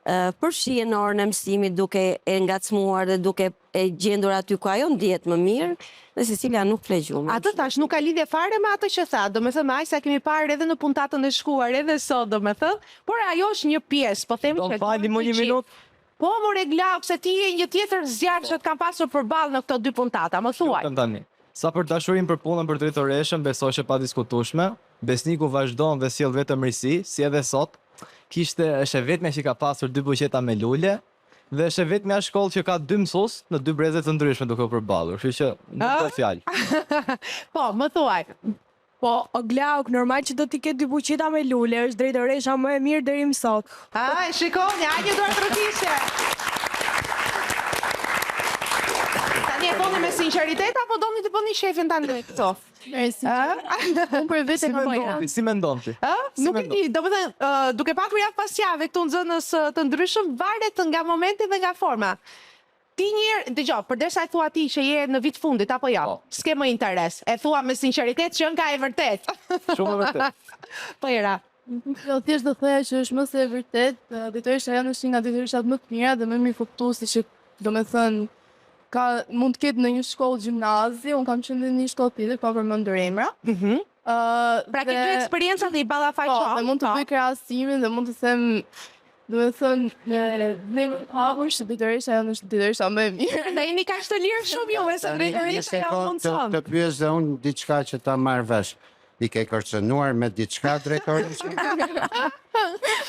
përfshihen në orën e mësimit duke e ngacmuar dhe duke e gjendur aty ku ajo ndihet më mirë, dhe Cecilia nuk fle gjumë. Atë tash nuk ka lidhje fare me atë që tha, do me thënë me aq sa kemi parë edhe në puntatën e shkuar edhe sot, do me thënë, por ajo është një pjesë, po themi që... Do fali më një minutë. Po, more Glau, se ti je një tjetër zjarr që kam pasur përballë në këto dy puntata, më thuaj. Tani. Sa për dashurinë për punën për drejtoreshën, besoj që pa diskutueshme, Besniku vazhdon dhe sjell vetëm risi, si edhe sot. Është e vetmja që ka pasur 2 buqeta me lule, dhe është e vetmja shkollë që ka 2 mësues në 2 breze të ndryshme duke u përballur. Kështu që nuk ka fjalë. Po, më thuaj. Po, o Glauk, normal që do t'i ketë 2 buqeta me lule, është drejtoresha më e mirë deri më sot. Ai, shikoni, hajde dorë trokishe. Tani e thoni me sinqeritet apo doni të bëni shefin tani këto? Unë për vetë Si mendon ti? Nuk e di, domethënë, duke pakur javë pas jave këtu nxënës të ndryshëm, varet nga momenti dhe nga forma. Ti njëherë, dëgjoj, përderisa e thua ti që je në vit fundit apo jo, s'ke më interes. E thua me sinqeritet që nga e vërtet. Shumë e vërtet. Po era. Jo, thjesht do thoya që është më se e vërtet, drejtoresha janë është nga drejtoreshat më të mira dhe më mirë kuptuesi që domethënë mund të ketë në një shkollë gjimnazi, unë kam qenë në një shkollë tjetër, pa përmendur emra. Pra ke 2 eksperjenca dhe i ballafaqosh. Po, dhe mund të bëj krahasimin dhe mund të them, domethënë, në hapur që drejtoresha janë është drejtoresha më e mirë. Ne jeni kaq të lirë shumë ju, se drejtoresha janë mundson. Të pyes dhe unë diçka që ta marr vesh. I ke kërcënuar me diçka drejtoreshin?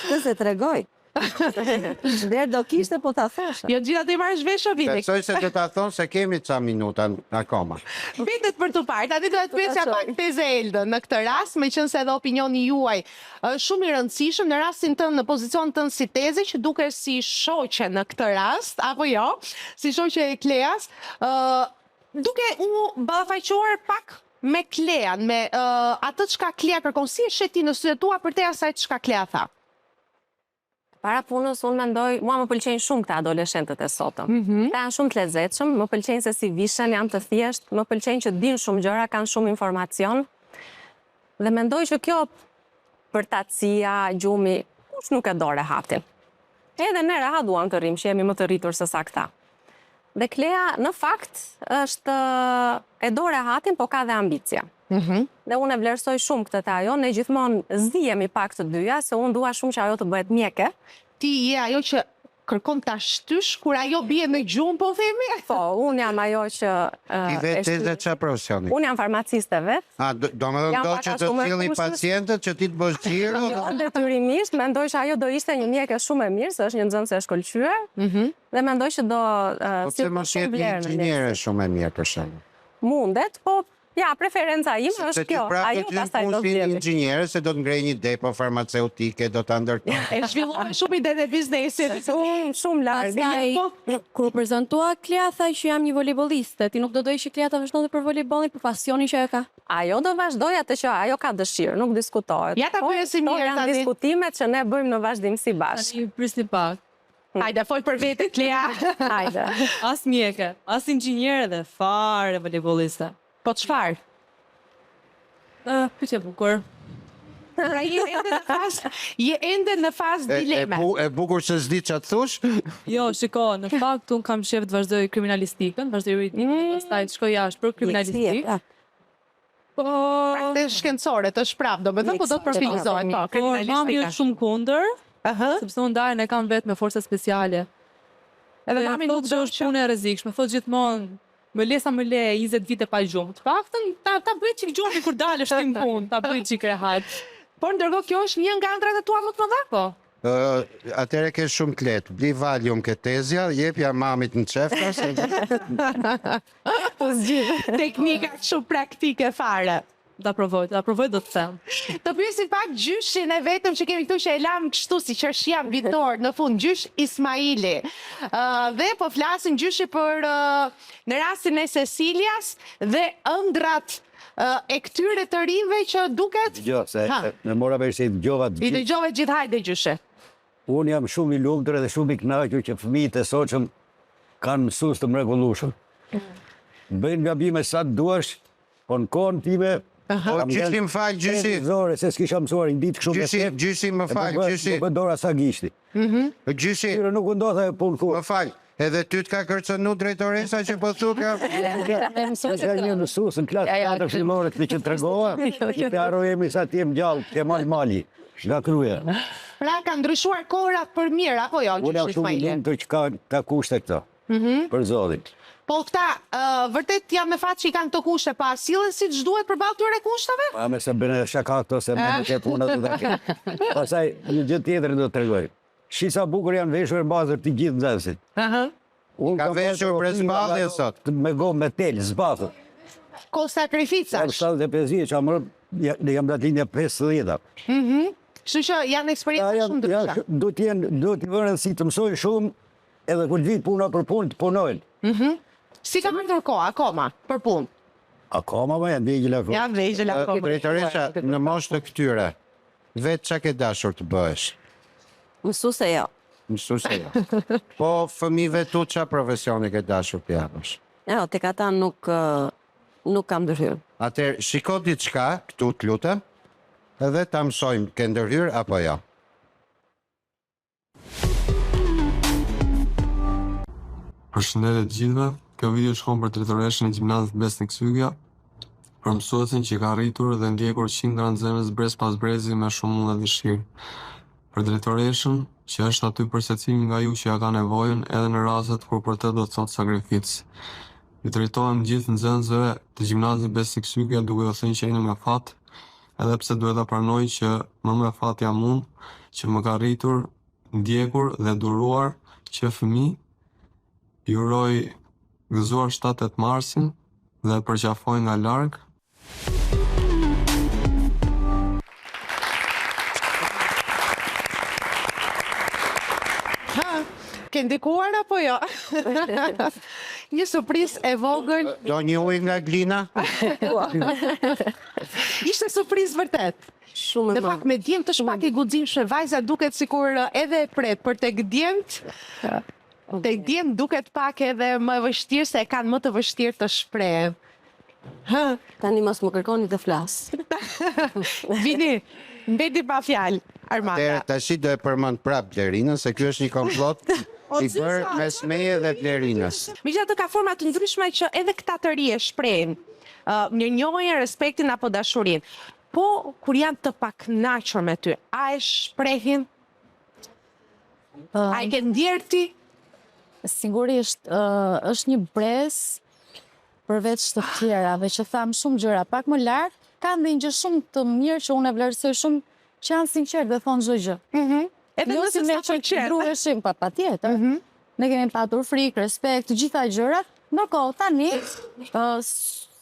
Nëse tregoj. Dhe do kishte po ta thosha. Jo gjithatë i marrësh vesh vitin. Besoj se do ta thon se kemi ca minuta akoma. Vitet për të parë, tani do të pyesja pak teze Eldën në këtë rast, meqense edhe opinioni juaj është shumë i rëndësishëm në rastin tënd, në pozicionin tënd si teze që dukesh si shoqe në këtë rast, apo jo, si shoqe e Kleas, duke u ballafaquar pak me Klean, me atë çka Klea kërkon, si e shet ti në sytë tua përtej asaj çka Klea tha? Para punës, unë mendoj, mua më pëlqejnë shumë këta adoleshentët e sotëm. Ta janë shumë të lezetshëm, më pëlqejnë se si vishen, janë të thjesht, më pëlqejnë që dinë shumë gjëra, kanë shumë informacion. Dhe mendoj që kjo përtatësia, gjumi, kush nuk e do rehatin. Edhe ne rehat duam të rrim, që jemi më të rritur se sa këta. Dhe Klea, në fakt, është e do rehatin, po ka dhe ambicia. Dhe unë e vlerësoj shumë këtë të ajo, ne gjithmonë zihemi pak të dyja, se unë dua shumë që ajo të bëhet mjeke. Ti je ajo që kërkon ta shtysh kur ajo bie në gjumë, po themi? Po, unë jam ajo që... Ti vetë dhe çfarë profesioni? Unë jam farmaciste vetë. Do më do që të sjellni pacientët që ti të bësh xhiro? Detyrimisht, mendoj që ajo do ishte një mjeke shumë e mirë, se është një nxënëse e shkollqyer, dhe mendoj që do... Po pse mos jetë një inxhiniere shumë e mirë për shembull? Mundet, po ja, preferenca ime është kjo. Ajo pastaj do zgjedhë. Inxhiniere se do të ngrej një depo farmaceutike, do ta ndërtojë. E zhvillon shumë idenë e biznesit. Shumë larg. Kur prezantua Klea tha që jam një volejbolliste, ti nuk do dojë që Klea të vazhdonte për volejbollin, për pasionin që e ka? Ajo do vazhdoj atë që ajo ka dëshirë, nuk diskutohet. Ja ta pyesim mirë tani. Janë diskutimet që ne bëjmë në vazhdimsi bashkë. Tani prisni pak. Hajde, fol për vete, Klea. Hajde. As mjeke, as inxhiniere dhe fare volejbolliste. Po çfarë? Pyetje bukur. Pra je ende në fazë dileme. E bukur se s'di çfarë thosh? Jo, shiko, në fakt unë kam shef të vazhdoj kriminalistikën, vazhdoj juridikën, pastaj të shkoj jashtë për kriminalistikë. Po, praktikë shkencore, të shprap, domethënë po do të përfilizohet, po, kriminalistika. Mami është shumë kundër, sepse unë darën e kam vetë me forca speciale. Edhe mami nuk do është punë e rrezikshme, thotë gjithmonë më lesa më le 20 vite pa gjumë. Të paktën ta bëj çik gjumë kur dalësh ti në punë, ta bëj çik rehat. Por ndërkohë kjo është një nga ëndrat e tua më të mëdha? Po. Atëre ke shumë të lehtë. Bli valium ke tezja, jepja mamit në çefta se po zgjidh. Teknika shumë praktike fare. ta provoj do të them. Të pyesim pak gjyshin e vetëm që kemi këtu që e lam kështu si qershiam vitor në fund, gjysh Ismaili. Dhe po flasin gjyshi për në rastin e Cecilias dhe ëndrat e këtyre të rinjve që duket... Jo, se në mora vesh se i dëgjova I dëgjove gjithë, hajde gjyshe. Unë jam shumë i lumtur dhe shumë i kënaqur që fëmijët e sotshëm kanë mësues të mrekullueshëm. Bëjnë gabime sa duash, po në kohën time Gjyshi më falë, gjyshi. Zore, se s'kisha mësuar një ditë kështu. Gjyshi më falë, gjyshi. Më dora sa gishti. Gjyshi. Nuk ndodha e punë ku. Më falë. Edhe ty t'ka kërcënu drejtoresa që po thuka? Ka një mësues në klasë 4 fillore që tregova, që të harrojemi sa t'jem gjallë, t'je mali, nga kryja. Pra ka ndryshuar kohërat për mirë, apo jo? Unë jam shumë i lumtur që ka ta kushte këto, për zotin. Po këta, vërtet jam me fat që i kanë të kushte, pa sillen si që duhet për balë tyre kushtave? Pa me se bëne shaka këto, se me në ke punat të dhe. Pasaj, një gjithë tjetër do të tregoj. Shisa bukur janë veshur në bazër të gjithë nxënësit. Ka veshur për zbadhje sot. Me gomë me telë, zbadhë. Ko sakrificash. Jam 75 që jam datë linja 50. Kështu që janë eksperiencë shumë ndryshe. Do t'i vërën si të mësojnë shumë, edhe kur t'vit puna për punë, të punojnë. Si ka mërë koha, akoma, për punë? Akoma, ma janë vegjel akoma. Janë vegjel akoma. Drejtoresha, në moshë të këtyre, vetë që ke dashur të bëhesh? Mësuese jo. Mësuese jo. Po fëmijëve tu qa profesioni ke dashur të japësh? Jo, tek ata nuk kam ndërhyrë. Atëherë, shiko diçka, këtu të lutem, edhe ta mësojmë, ke ndërhyrë apo jo? Përshëndetje të gjithëve, kjo video shkon për drejtoreshën e gjimnazit Besnik Sygja, për mësuesin që ka arritur dhe ndjekur qindra nxënës brez pas brezi me shumë dhe dëshirë. Për drejtoreshën që është aty për secilin nga ju që ja ka nevojën edhe në rastet kur për të do të thotë sakrificë. Ju drejtohem gjithë nxënësve të gjimnazit Besnik Sygja duke u thënë që jeni me fat, edhe pse duhet ta pranoj që më me fat jam unë që më ka arritur, ndjekur dhe duruar që fëmijë. Ju uroj gëzuar 7-8 marsin dhe përqafoj nga larg. Ke ndikuar apo jo? Një surprizë e vogël. Do një ujë nga Glina? Ishte surprizë vërtet. Shumë e madhe. Dhe pak me djemt është pak i guximshme, vajza duket sikur edhe e pret për tek djemt. Tek djemt duket pak edhe më vështirë se e kanë më të vështirë të shprehen. Tani mos më kërkoni të flas. Vini, mbeti pa fjalë, Armanda. Tashi do e përmend prap Blerinën, se ky është një komplot i bërë mes meje dhe Blerinës. Megjithatë ka forma të ndryshme që edhe këta të ri e shprehin. Mirënjohjen, respektin apo dashurinë. Po kur janë të pakënaqur me ty, a e shprehin? A e ke ndjerë ti? Sigurisht, është një brez përveç të tjerave që tham shumë gjëra pak më lartë, ka ndonjë gjë shumë të mirë që unë e vlerësoj shumë që janë sinqert dhe thonë çdo gjë. Edhe nëse ne ndruheshim patjetër. Ne kemi patur frikë, respekt, të gjitha gjërat. Ndërkohë tani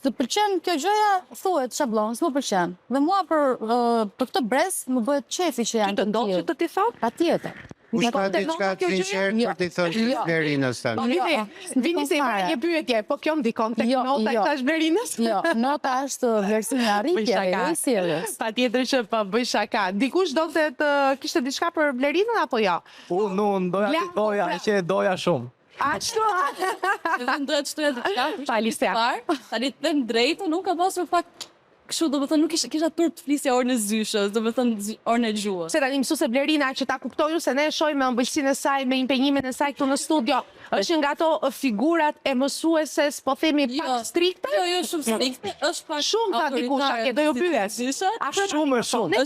të pëlqen kjo gjëja, thuhet shablon, s'më pëlqen. Dhe mua për këtë brez më bëhet qefi që janë të ndodhë që të ti thotë? Patjetër. Kushta diçka të sinqert për t'i thënë Blerinës tani. Vini se i një pyetje, po kjo ndikon tek nota e tash Blerinës? Jo, nota është vlerësimi arritje e sjelljes. Patjetër që po bëj shaka. Dikush donte të kishte diçka për Blerinën apo jo? Unë doja që doja shumë. Ashtu? Doja të shtoja diçka. Falisja. Tani të them drejtë, nuk ka pasur fakt kështu, do të thënë nuk kisha turp të flisja orën e zyshës, do të thënë orën e gjuhës. Se tani mësuese Blerina që ta kuptojnë se ne e shohim me ëmbëlsinë e saj, me impenjimin e saj këtu në studio, është nga ato figurat e mësueses, po themi pak strikte? Jo, shumë strikte, është pak shumë ta dikush a ke do ju pyes. Shumë.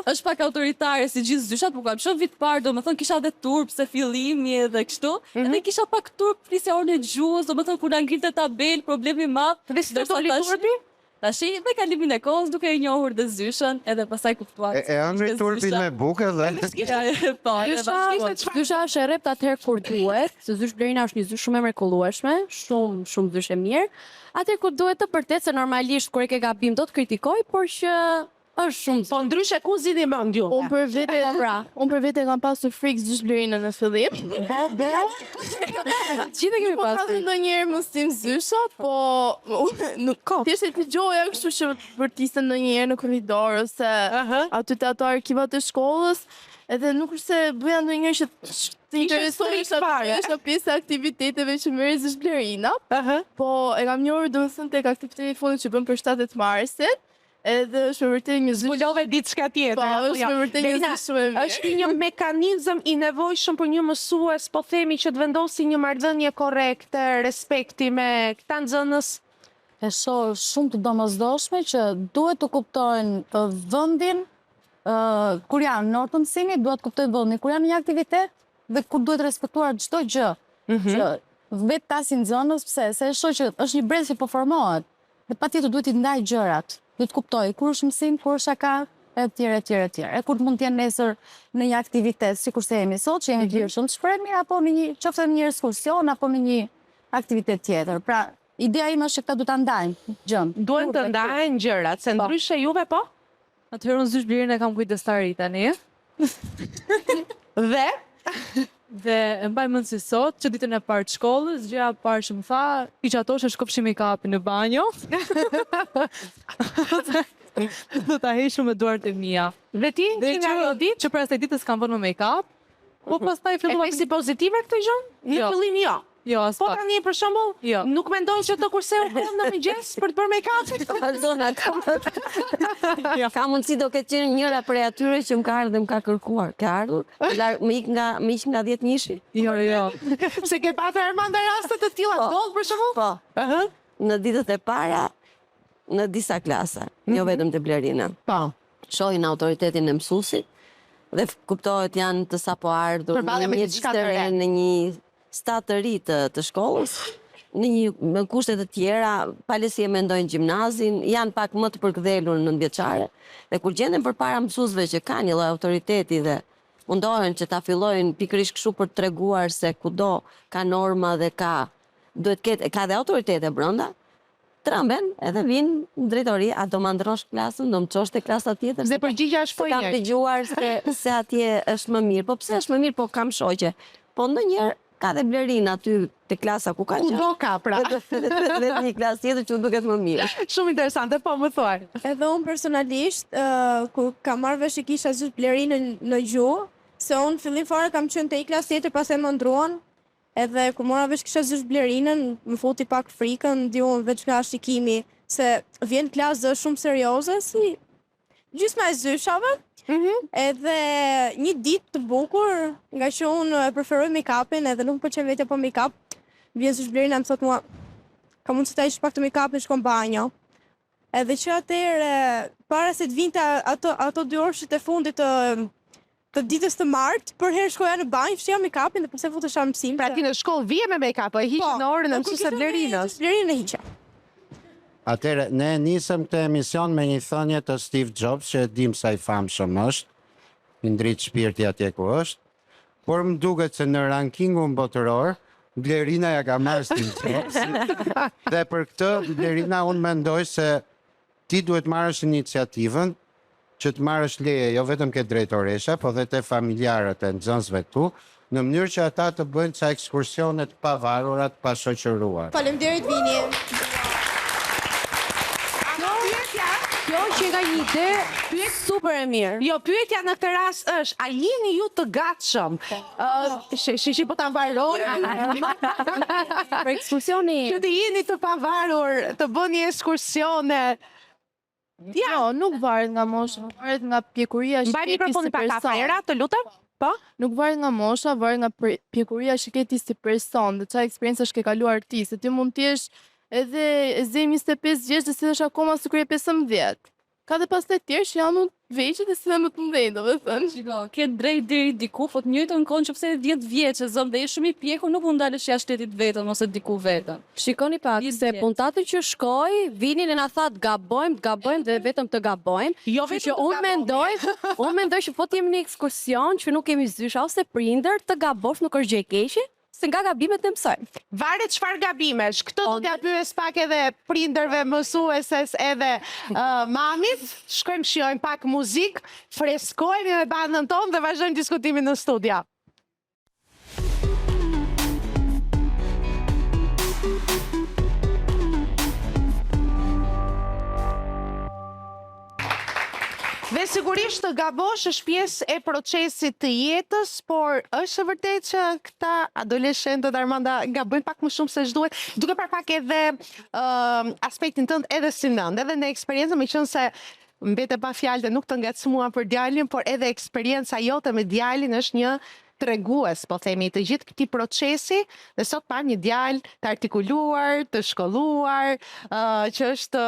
Është pak autoritare si gjithë zyshat, por kam shumë vit parë, domethënë kisha edhe turp se fillimi edhe kështu, edhe kisha pak turp flisja orën e gjuhës, domethënë kur na ngilte tabel, problemi i madh. Dhe si të doli turpi? Tashi me kalimin e kohës duke i njohur dhe zyshën, edhe pastaj kuptuar. E ëndri turpin me bukë dhe? Po, Zysha është e rrept atëherë kur duhet, se zysh Blerina është një zysh shumë e mrekullueshme, shumë zysh e mirë. Atëherë kur duhet të përtet, se normalisht kur e ke gabim do të kritikoj, por që është shumë. Po ndryshe ku zgjidhni mend ju? Unë për vete kam pasur frikë zysh Blerinën në fillim. Gjithë kemi Po pasur. ka ndonjëherë mos tim zysha, po nuk ka. Thjesht e dëgjoja kështu që vërtiste ndonjëherë në korridor ose aty te ato arkivat e shkollës, edhe nuk është se bëja ndonjëherë që të interesoj është pjesë e aktiviteteve që merr zysh Blerina. Po e kam njohur domethënë tek aktiviteti i fundit që bën për 7 marsit. Edhe është vërtet një zysh. Zbulove diçka tjetër. Po, është vërtet një zysh shumë e mirë. Është një mekanizëm i nevojshëm për një mësues, po themi që të vendosi një marrëdhënie korrekte, respekti me këta nxënës. E shoh shumë të domosdoshme që duhet të kuptojnë vendin kur janë në orë të mësimit, duhet të kuptojnë vendin kur janë në një aktivitet dhe kur duhet respektuar çdo gjë. Që vetë tasin nxënës, pse? Se e shoh që është një brez që po formohet. Dhe patjetër duhet i ndaj gjërat. Duhet të kuptoj kur është mësim, kur është shaka, etj. E kur mund të jenë nesër në një aktivitet, sikur se jemi sot, që jemi të lirshëm të shprehemi, apo në një qoftë në një ekskursion apo në një aktivitet tjetër. Pra, ideja ime është që këta duhet ta ndajnë gjën. Duhen të ndahen gjërat, se ndryshe juve po? Atëherë unë zysh Blerina kam kujdestari tani. Dhe? Dhe e mbaj mend si sot, që ditën e parë të shkollës, gjëja e parë që më tha, "Iq ato që shkopshim make-upin në banjo." Do ta hequr me duart e mia. Dhe ti që nga ajo ditë që për asaj ditës kam vënë me make-up, po pastaj fillova si pozitive këtë gjë? Në fillim jo. Jo, as Po pak. tani për shembull, nuk mendoj që të kurseu kohë në mëngjes për të bërë make-up. Ka mundësi do ketë qenë njëra prej atyre që më ka ardhur dhe më ka kërkuar. Ka ardhur, më ik nga 10 mishi. Jo. Pse ke patur Armanda raste të tilla ndodh për shembull? Po. Në ditët e para, në disa klasa, jo vetëm te Blerina. Po. Shohin autoritetin e mësuesit dhe kuptohet janë të sapo ardhur Përballë me një diçka ditë të re. në një stat të ri të shkollës, në kushte të tjera, pale si e mendojnë gjimnazin, janë pak më të përkdhelur në 9-vjeçare, dhe kur gjenden përpara mësuesve që kanë një lloj autoriteti dhe mundohen që ta fillojnë pikërisht kështu për të treguar se kudo ka norma dhe ka dhe autoritete brenda, tremben edhe vinë në drejtori, a do më ndrosh klasën, do më çosh te klasa tjetër. Dhe përgjigja është po Kam dëgjuar se atje është më mirë. Po pse është më mirë, po kam shoqe. Po ndonjëherë ka dhe Blerina aty te klasa ku ka qenë. Kudo ka pra. Dhe një klasë tjetër që duket më mirë. Shumë interesante, po më thuaj. Edhe unë personalisht, kur kam marrë vesh që kisha zysh Blerinën në gjuhë, se unë fillim fare kam qenë te i klasë tjetër, pas e më ndruan, edhe kur mora vesh kisha zysh Blerinën, më futi pak frikën, diun veç nga shikimi, se vjen klasë dhe shumë serioze, si gjysma e zyshave, edhe një ditë të bukur, nga që unë e preferoj make-upin edhe nuk pëlqen vetja po make-up, vjen zysh Blerina më thot mua, ka mundësi ta ish pak të make-upin, shkon banjo. Edhe që atëherë, para se të vinte ato 2 orëshit e fundit të ditës të martë, për herë shkoja në banjë, fshija make-upin dhe përse futesha në mësim. Pra ti në shkollë vije me make-up, e hiqë në orën e mësuese Blerinës. Blerinën e hiqja. Atëre, ne nisëm këtë emision me një thënie të Steve Jobs, që e dim sa i famshëm është, i ndrit shpirti atje ku është, por më duket se në rankingun botëror, Blerina ja ka marrë Steve Jobs. Dhe për këtë, Blerina, unë mendoj se ti duhet marrësh iniciativën që të marrësh leje jo vetëm ke drejtoresha, po dhe te familjarët e nxënësve këtu, në mënyrë që ata të bëjnë ca ekskursione të pavarura, të pashoqëruar. Faleminderit Vini. Kjo që nga një ide super e mirë. Jo, pyetja në këtë rast është, a jeni ju të gatshëm? Shi po ta mbaroj. Për ekskursioni. Që të jeni të pavarur, të bëni ekskursione. Jo, nuk varet nga mosha, varet nga pjekuria Mbaj mikrofonin pak afera, të lutem. Po? Nuk varet nga mosha, varet nga pjekuria që ke ti si person, dhe çfarë eksperjencash ke kaluar ti, se ti mund të jesh edhe e zem 25 vjeç dhe si është akoma sikur je 15. Ka dhe pastaj tjerë që janë veqe dhe si dhe më të mdhej, do me thënë. Shiko, ke drejt deri diku, po të njëjtën kohë nëse 10 vjeç e zëm dhe je shumë i pjekur, nuk mund dalësh jashtë shtetit vetëm ose diku vetëm. Shikoni pak, se puntatët që shkoj, vinin e na thatë gabojmë dhe vetëm të gabojmë. Jo vetëm që unë mendoj që po t'jemi në ekskursion që nuk kemi zysha ose prindër të gabosh nuk është gjë e keqe, se nga gabimet e mësojmë. Varet çfarë gabimesh. Këtë do t'ja pyes pak edhe prindërve, mësueses edhe mamit. Shkojmë shijojmë pak muzikë, freskojmë me bandën tonë dhe vazhdojmë diskutimin në studio. Dhe sigurisht të gabosh është pjesë e procesit të jetës, por është e vërtetë që këta adoleshentët Armanda gabojnë pak më shumë se ç'duhet. Duke parë pak edhe aspektin tënd edhe si nënd, edhe në eksperiencë, meqenëse se mbete pa fjalë dhe nuk të ngacmuam për djalin, por edhe eksperienca jote me djalin është një tregues, po themi, të gjithë këtij procesi, dhe sot pa një djalë të artikuluar, të shkolluar, që është,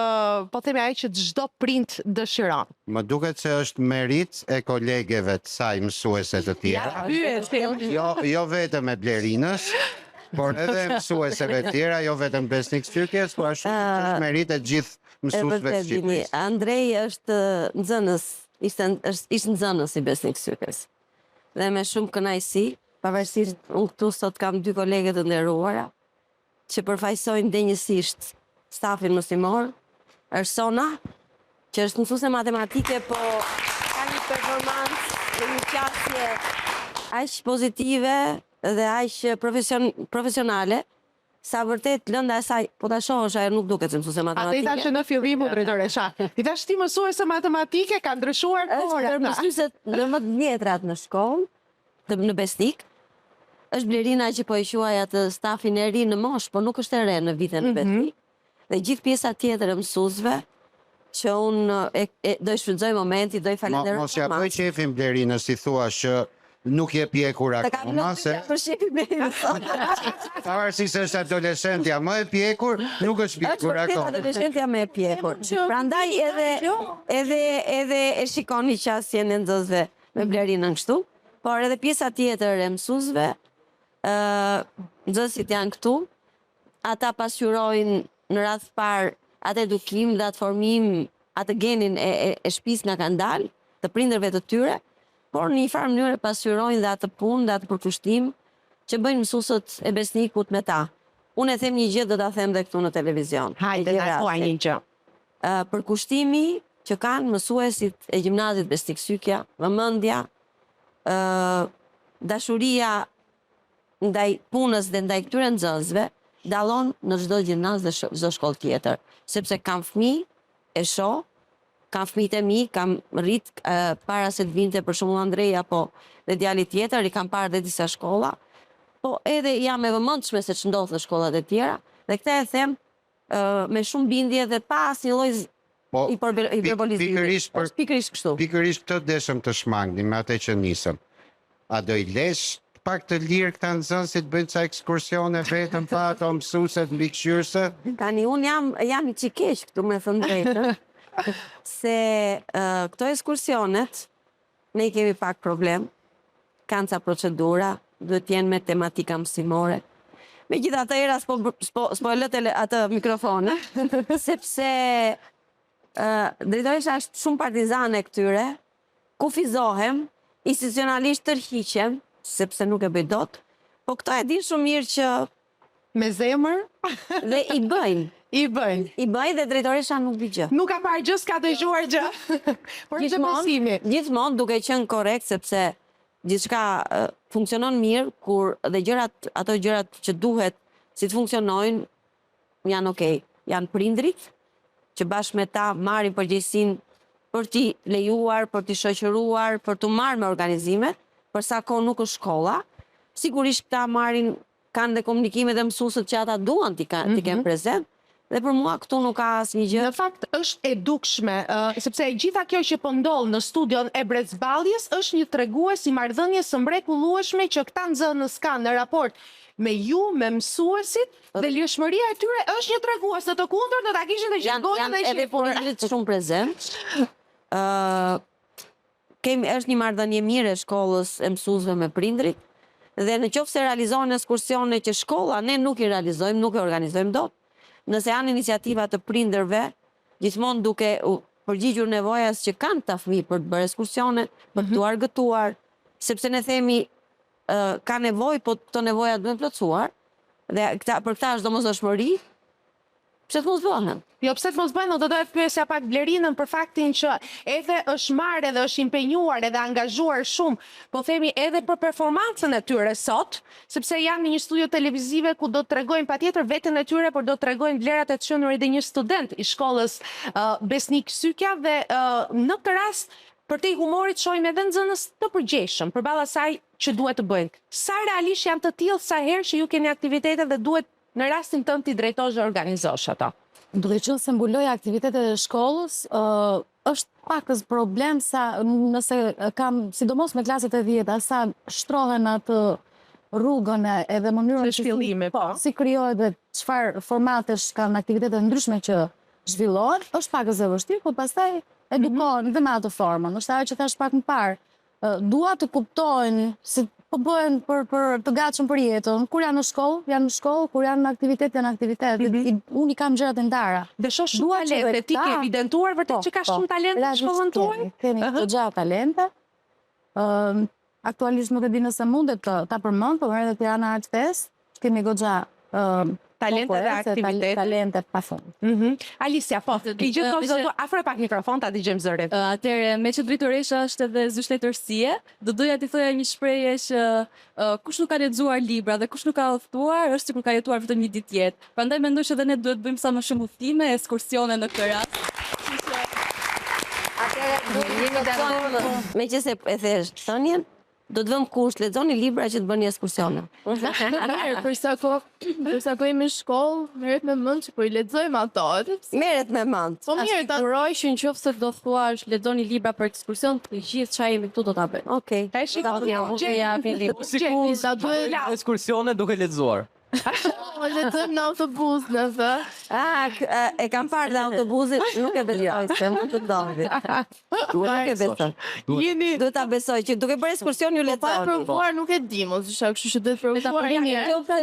po themi, ajo që çdo prind dëshiron. Më duket se është merit e kolegeve të saj mësuese të tjera. Jo vetëm e Blerinës, por edhe mësueseve të tjera, jo vetëm Besnik Syrkes, por është merit e gjithë mësuesve të Shqipërisë. Andrej është nxënës, ishte nxënës i Besnik Syrkes. Dhe me shumë kënaqësi, pavarësisht unë këtu sot kam 2 kolege të nderuara që përfaqësojnë denjësisht stafin mësimor, Ersona, që është mësuese matematike, po ka një performancë dhe një qasje aq pozitive dhe aq profesionale, sa vërtet lënda e saj, po ta shohësh, ajo nuk duket se mësuese matematike. Atë i thashë në fillim, drejtoresha. I thash ti mësuese matematike, ka ndryshuar kohë. Është mësueset në më të vjetrat në shkollë, në Besnik. Është Blerina që po e quaj atë stafin e ri në moshë, po nuk është e re në vitin në Besnik. Dhe gjithë pjesa tjetër e mësuesve, që unë do i shfrytëzoj momenti, do i falenderoj. Mos ja bëj qefin Blerinës, si thua që nuk je pjekur akoma, se pavarësisht se është adoleshentja më e pjekur, nuk është pjekur akoma. Adoleshentja më e pjekur. Prandaj edhe e shikoni qasjen e nxënësve me Blerinën kështu, por edhe pjesa tjetër e mësuesve, nxënësit janë këtu, ata pasqyrojnë në radh parë atë edukim dhe atë formim, atë genin e shtëpisë nga kanë dalë, të prindërve të tyre, por në një farë mënyrë pasqyrojnë dhe atë punë dhe atë përkushtim që bëjnë mësuesët e Besnikut me ta. Unë e them një gjë, do ta them dhe këtu në televizion. Hajde, na thuaj një gjë. Përkushtimi që kanë mësuesit e gjimnazit Besnik Sykja, vëmendja, dashuria ndaj punës dhe ndaj këtyre nxënësve dallon në çdo gjimnaz dhe çdo shkollë tjetër, sepse kam fëmijë, e shoh, kam fëmijët e mi, kam rrit para se të vinte për shembull Andreja, po dhe djali tjetër, i kam parë dhe disa shkolla, po edhe jam e vëmendshme se ç'ndodh në shkollat e tjera, dhe këtë e them me shumë bindje dhe pa asnjë lloj hiperbolizimi. Pikërisht kështu. Pikërisht këtë deshëm të shmangnim me atë që nisëm. A do i lesh pak të lirë këta nxënësit bëjnë ca ekskursione vetëm pa ato mësueset mbikëqyrëse? Tani unë jam i çikeq këtu, me thënë drejtën. Se këto ekskursionet, ne i kemi pak problem, kanë ca procedura, duhet jenë me tematika mësimore. Me gjitha të era, s'po e lëtë atë mikrofone, sepse drejtoresha është shumë partizane këtyre, kufizohem, institucionalisht tërhiqem, sepse nuk e bëj dot, po këto e din shumë mirë që me zemër dhe i bëjnë. I bëjnë dhe drejtoresha nuk di gjë. Nuk ka parë gjë, s'ka dëgjuar gjë. Por gjithmonë duke qenë korrekt, sepse gjithçka funksionon mirë kur dhe ato gjërat që duhet si të funksionojnë janë okay. Janë prindrit që bashkë me ta marrin përgjegjësinë për t'i lejuar, për t'i shoqëruar, për t'u marrë me organizimet, për sa kohë nuk është shkolla. Sigurisht ta kanë dhe komunikime dhe mësuesët që ata duan t'i kenë prezent. Dhe për mua këtu nuk ka asnjë gjë. Në fakt është e dukshme, sepse gjitha kjo që po ndodh në studion e Brecballjes është një tregues i marrëdhënies së mrekullueshme që këta nxënës kanë në raport me ju, me mësuesit, dhe lirshmëria e tyre është një tregues, në të kundërt do ta kishin të gjithë gojën dhe edhe prindrit shumë prezent. është një marrëdhënie mirë e shkollës e mësuesve me prindrit, dhe në qoftë se realizohen ekskursione që shkolla ne nuk i realizojmë, nuk e organizojmë dot. Nëse janë iniciativa të prindërve, gjithmonë duke përgjigjur nevojës që kanë ta fëmijë për të bërë ekskursione, për të argëtuar, sepse ne themi ka nevojë, po këto nevoja duhen plotësuar, dhe për këta është domosdoshmëri, pse të mos bëhen? Jo, pse të mos bëhen, do doja të pyesja pak Blerinën për faktin që edhe është marrë edhe është impenjuar edhe angazhuar shumë, po themi edhe për performancën e tyre sot, sepse janë në një studio televizive ku do të tregojnë patjetër veten e tyre, por do të tregojnë vlerat e të qenurit dhe një student i shkollës Besnik Sykja, dhe në këtë rast për te humorit shohim edhe nxënës të përgjeshëm përballë asaj që duhet të bëjnë. Sa realisht janë të tillë sa herë që ju keni aktivitete dhe duhet në rastin tënd ti drejtosh dhe organizosh ato? Duke qenë se mbuloj aktivitetet e shkollës, është pakës problem sa nëse kam, sidomos me klaset e 10, sa shtrohen atë rrugën edhe mënyrën si krijohet dhe çfarë formatesh kanë aktivitete ndryshme që zhvillohen, është pakës e vështirë, por pastaj edukohen dhe me atë formën. Është ajo që thash pak më parë. Dua të kuptojnë si po bëhen për të gatshëm për jetën. Kur janë në shkollë, kur janë në aktivitet, janë aktivitet. Unë i kam gjërat e ndara. Dhe shoh shumë talente, ti ke evidentuar vërtet që ka shumë talente në shkollën tuaj? Kemi të gjatë talente. Aktualisht nuk e di nëse mundet ta përmend, por edhe Tirana Art Fest, kemi goxha talente dhe aktivitete. Talente pafund. Alicia, po, ti gjithmonë afro pak mikrofon ta dëgjojmë zërin. Atëherë, me që drejtoresha është edhe zyshletërsie, do doja t'i thoja një shprehje që kush nuk ka lexuar libra dhe kush nuk ka udhëtuar, është sikur ka jetuar vetëm një ditë jetë. Prandaj mendoj që edhe ne duhet bëjmë sa më shumë udhëtime, ekskursione në këtë rast. Atëherë, meqense e thesh thënien, do të vëmë kusht, lexoni libra që të bëni ekskursione. Mirë, përsa ko jemi shkollë, merret me mend që po i lexojmë ato. Merret me mend. Po mirë, ta uroj që nëse do thuash lexoni libra për ekskursion, të gjithë çfarë jemi këtu do ta bëjmë. Okej. Ekskursione duke lexuar. Lexojmë në autobus, nëse. E kam parë në autobusit, nuk e besoj, se mund të ndodhi. Nuk e besoj. Duhet ta besoj që duke bërë ekskursion ju lexon. Pa provuar nuk e di, mos isha kështu që duhet provuar.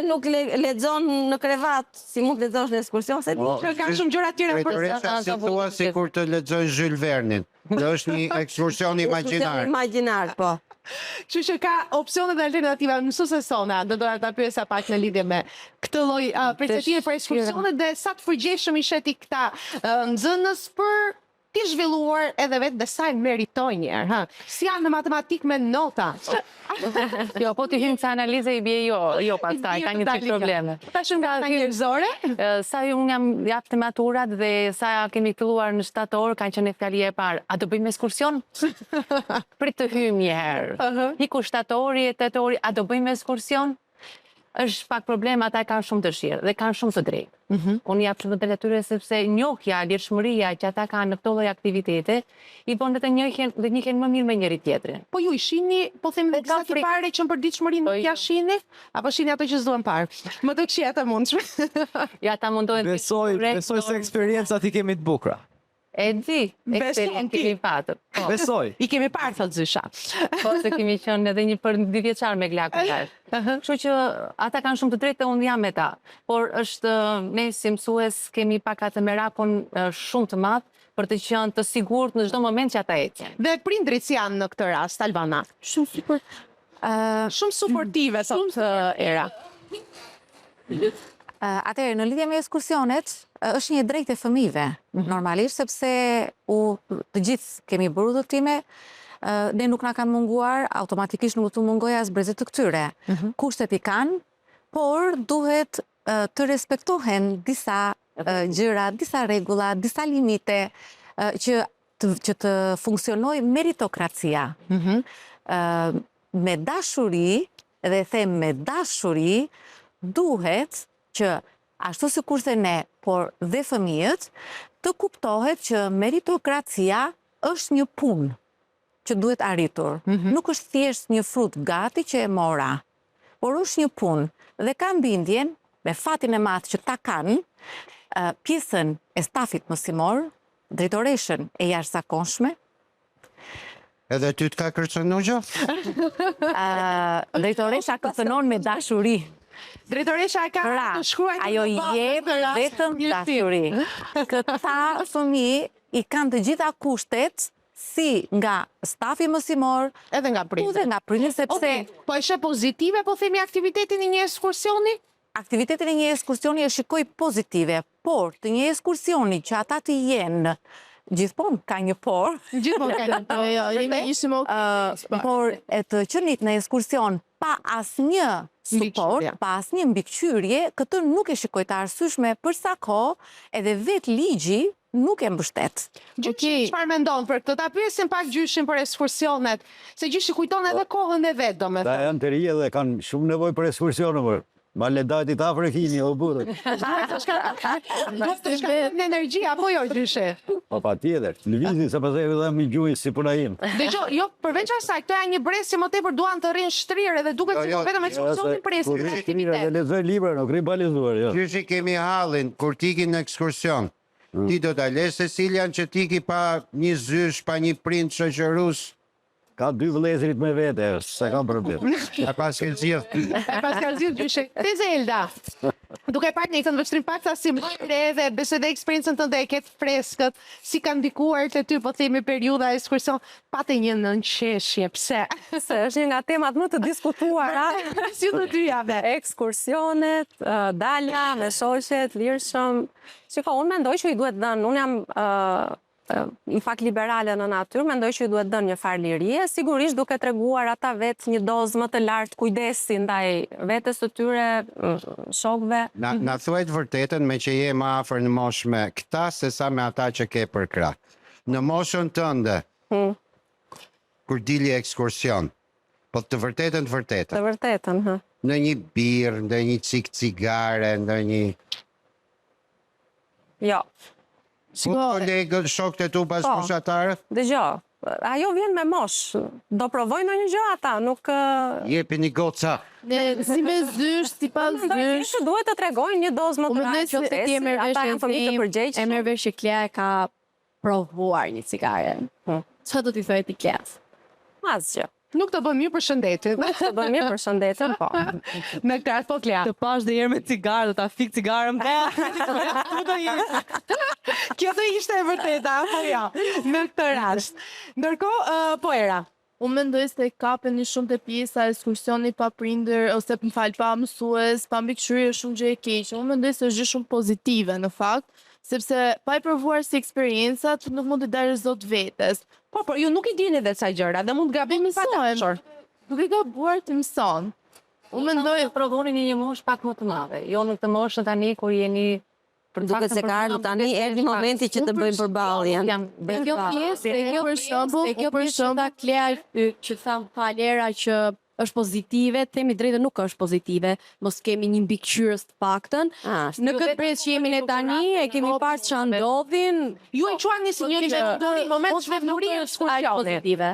Nuk lexon në krevat, si mund të lexosh në ekskursion, se ka shumë gjëra të tjera për si thua sikur të lexojë Jules Vernein. Dhe është një ekskursion imagjinar. Imagjinar, po. Kështu që ka opsione dhe alternativa. Mësuese Sona, do doja ta pyesja pak në lidhje me këtë lloj perspektive për ekskursione dhe sa të përgjeshëm i sheti këta nxënës për t'i zhvilluar edhe vetë dhe sa e meritojnë njerë, ha? Si janë në matematikë me nota? Jo, po t'i hymë se analize i bje jo pastaj, ka një të probleme. Ta shumë nga njerëzore? Sa unë jam jap të maturat dhe sa kemi filluar në 7 orë, kanë qenë fjali e parë, a do bëjmë ekskursion? Prit të hymë njëherë. Hiku 7 orë, 8 orë, a do bëjmë ekskursion? Është pak problem, ata kanë shumë dëshirë dhe kanë shumë të drejtë. Unë jap shumë të drejtë atyre sepse njohja, lirshmëria që ata kanë në këto lloj aktivitete i bën të njohin dhe njihen më mirë me njëri tjetrin. Po ju i shihni, po themi disa të parë që në përditshmëri nuk ja shihni, apo shihni ato që s'duan parë. Më të këshia të mundshme. Ja, ata mundohen. Besoj se eksperiencat i kemi të bukura. E di, eksperiencë kemi patur. Besoj. I kemi parë, thot Zysha. Po, se kemi qenë edhe një për 2 vjeçar me Glaku. Kështu që ata kanë shumë të drejtë dhe unë jam me ta. Por është, ne si mësues kemi pak atë merakun shumë të madh për të qenë të sigurt në çdo moment që ata ecin. Dhe prindrit si janë në këtë rast, Albana? Shumë suportive, thot Era. Atëherë, në lidhje me ekskursionet, është një drejtë e fëmijëve, normalisht, sepse të gjithë kemi bërë udhëtime, ne nuk na kanë munguar, automatikisht nuk të mungojë as brezet të këtyre. Kushtet i kanë, por duhet të respektohen disa gjëra, disa rregulla, disa limite që të funksionojë meritokracia. Me dashuri, dhe them me dashuri, duhet që ashtu si kurse ne, por dhe fëmijët, të kuptohet që meritokracia është një punë që duhet arritur. Nuk është thjesht një frut gati që e mora, por është një punë dhe kam bindjen, me fatin e madh që ta kanë, pjesën e stafit mësimor, drejtoreshën e jashtëzakonshme, Edhe ty të ka kërcënu gjë? Drejtoresha kërcënon me dashuri. Drejtoresha e ka të shkruaj ajo jep vetëm dashuri. Këta fëmijë i kanë të gjitha kushtet si nga stafi mësimor, edhe nga prindër. Edhe nga prindër sepse po e sheh pozitive po themi aktivitetin e një ekskursioni? Aktivitetin e një ekskursioni e shikoj pozitive, por të një ekskursioni që ata të jenë gjithmonë ka një por. Gjithmonë ka një por. Por të qenit në ekskursion pa asnjë suport, pa asnjë mbikëqyrje, këtë nuk e shikoj të arsyeshme për sa kohë edhe vetë ligji nuk e mbështet. Gjyshi, çfarë mendon për këtë? Ta pyesim pak gjyshin për ekskursionet, se gjyshi kujton edhe kohën e vet, domethënë. Ta janë të rinj dhe kanë shumë nevojë për ekskursione, por ma le dajti ta frekini o burrë. Do të shkojmë në energji apo jo gjyshi? Po patjetër, lëvizin se pastaj vëdhem i gjuhin si puna im. Dgjoj, jo, përveç asaj, këto janë një brez që më tepër duan të rrinë shtrirë edhe duket si vetëm ekskursionin presin. Dhe lexoj libra, nuk ri balizuar, jo. Gjyshi kemi hallin, kur t'ikin në ekskursion, ti do t'a lesh Cecilian që t'iki pa një zysh, pa një prind shoqërus. Ka 2 vëllezërit me vete, se kam problem. E pas ke zgjidh. E pas ka zgjidh gjyshe. Te Zelda, duke parë një këtë vështrim pak sa si mëre edhe besoj dhe eksperiencën tënde e ketë freskët, si ka ndikuar të ty, po themi periudha e ekskursion, pate një nënqeshje, pse? Se është një nga temat më të diskutuara. Si të dyjave. Ekskursionet, dalja, me shoqet, lirshëm. Shiko, unë mendoj që i duhet dhënë, unë jam në fakt liberale në natyrë, mendoj që i duhet dhënë një farë lirie, sigurisht duke treguar ata vetë një dozë më të lartë kujdesi ndaj vetes së tyre, shokëve. Na thuaj të vërtetën me që je më afër në moshë me këta se sa me ata që ke për krah. Në moshën tënde, kur dili ekskursion, po të vërtetën. Të vërtetën, ha. Në një birë, në një cik cigare, në një... Jo. Si kolegët, shokët e tu bashkëpunëtarët? Dëgjoj, ajo vjen me mosh. Do provoj ndonjë gjë ata, nuk jepi një goca. Si me zysh, si pa zysh. Duhet të tregojnë një dozë më të lartë që ti e merr vesh në fëmijë të përgjegjshëm. E merr vesh që Klea ka provuar një cigare. Çfarë do t'i thojë ti Kleas? Asgjë. Nuk të bën mirë për shëndetin. Nuk të bën mirë për shëndetin, po. Me këtë po Klea. Të pash dhe herë me cigarë, do ta fik cigaren. Kjo të ishte e vërteta, apo jo? Në këtë rast. Ndërkohë, po Era. Unë mendoj se kapeni shumë të pjesa ekskursioni pa prindër, ose pa mësues, pa mbikëqyrje shumë gjë e keqe. Unë mendoj se është gjë shumë pozitive në fakt, sepse pa i provuar si eksperiencat nuk mund të darësh zot vetes. Po, por ju nuk i dini dhe ca gjëra, dhe mund të gabim mësojmë. Duke gabuar të mëson. Unë mendoj të provoni një moshë pak më të madhe, jo në këtë moshë tani kur jeni për duket se ka ardhur tani erdhi momenti që të bëjmë përballjen. Kjo pjesë, kjo për shembull, Klea që tham falera që është pozitive, themi drejtë nuk është pozitive, mos kemi një mbikëqyrës të paktën. Në këtë pjesë që jemi ne tani, e kemi parë ç'a ndodhin. Ju e quani si një moment zhvendurie pozitive.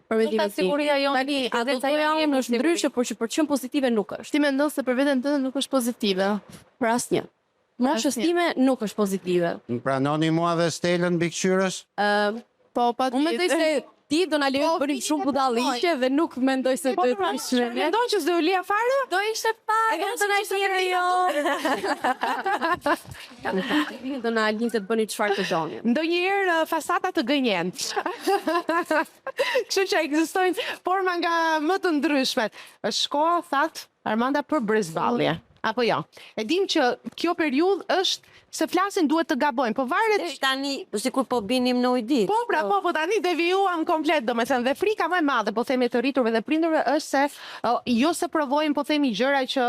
Ta siguria jonë tani, ato që jam është ndryshe, por që për qenë pozitive nuk është. Ti mendon se për veten tënde nuk është pozitive? Për asnjë. Moshës time nuk është pozitive. Pranoni mua dhe Stelën mbikëqyrës? Po, patjetër. Unë mendoj se ti do na lejoj të bënim shumë budalliqe dhe nuk mendoj se do të ishte. Mendon që s'do u lija fare? Do ishte fare. Do na ishte do na linte të bëni çfarë të doni. Ndonjëherë fasata të gënjen. Kështu që ekzistojnë forma nga më të ndryshmet. Është koha, thatë Armanda, për brezballje. Apo jo. E dim që kjo periudhë është se flasin duhet të gabojnë, po varet tani sikur po binim në ujdi. Po pra, po tani devijuam komplet, domethënë, dhe frika më e madhe po themi të rriturve dhe prindërve është se jo se provojnë po themi gjëra që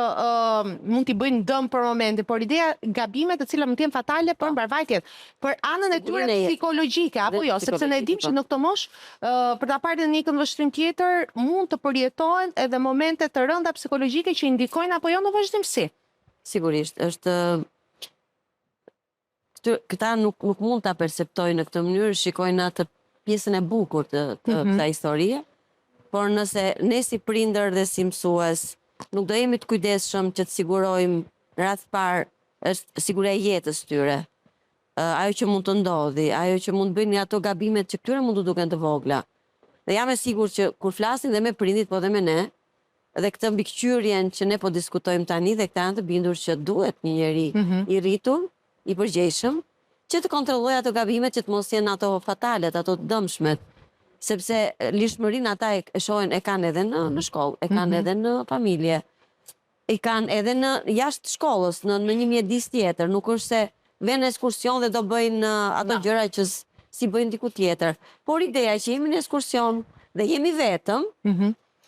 mund t'i bëjnë dëm për momentin, por ideja gabimet të cilat mund të jenë fatale për mbarvajtjet, për anën e tyre psikologjike, apo jo, sepse ne dimë që në këtë moshë për ta parë një këndvështrim tjetër mund të përjetohen edhe momente të rënda psikologjike që indikojnë apo jo në vazhdimsi. Sigurisht, është këta nuk mund ta perceptojnë në këtë mënyrë, shikojnë atë pjesën e bukur të kësaj historie, por nëse ne si prindër dhe si mësues nuk do jemi të kujdesshëm që të sigurojmë rreth parë është siguria e jetës tyre. Ajo që mund të ndodhi, ajo që mund bëjnë ato gabimet që këtyre mund të duken të vogla. Dhe jam e sigurt që kur flasin dhe me prindit, po dhe me ne, dhe këtë mbikëqyrjen që ne po diskutojmë tani dhe këta janë të bindur që duhet një njeri i rritur, i përgjegjshëm, që të kontrollojë ato gabimet që të mos jenë ato fatalet, ato të dëmshmet. Sepse lishmërinë ata e shohin, e kanë edhe në shkollë, e kanë edhe në familje, e kanë edhe në jashtë shkollës, në një mjedis tjetër, nuk është se vjen në ekskursion dhe do bëjnë ato gjëra që si bëjnë diku tjetër. Por ideja që jemi në ekskursion dhe jemi vetëm,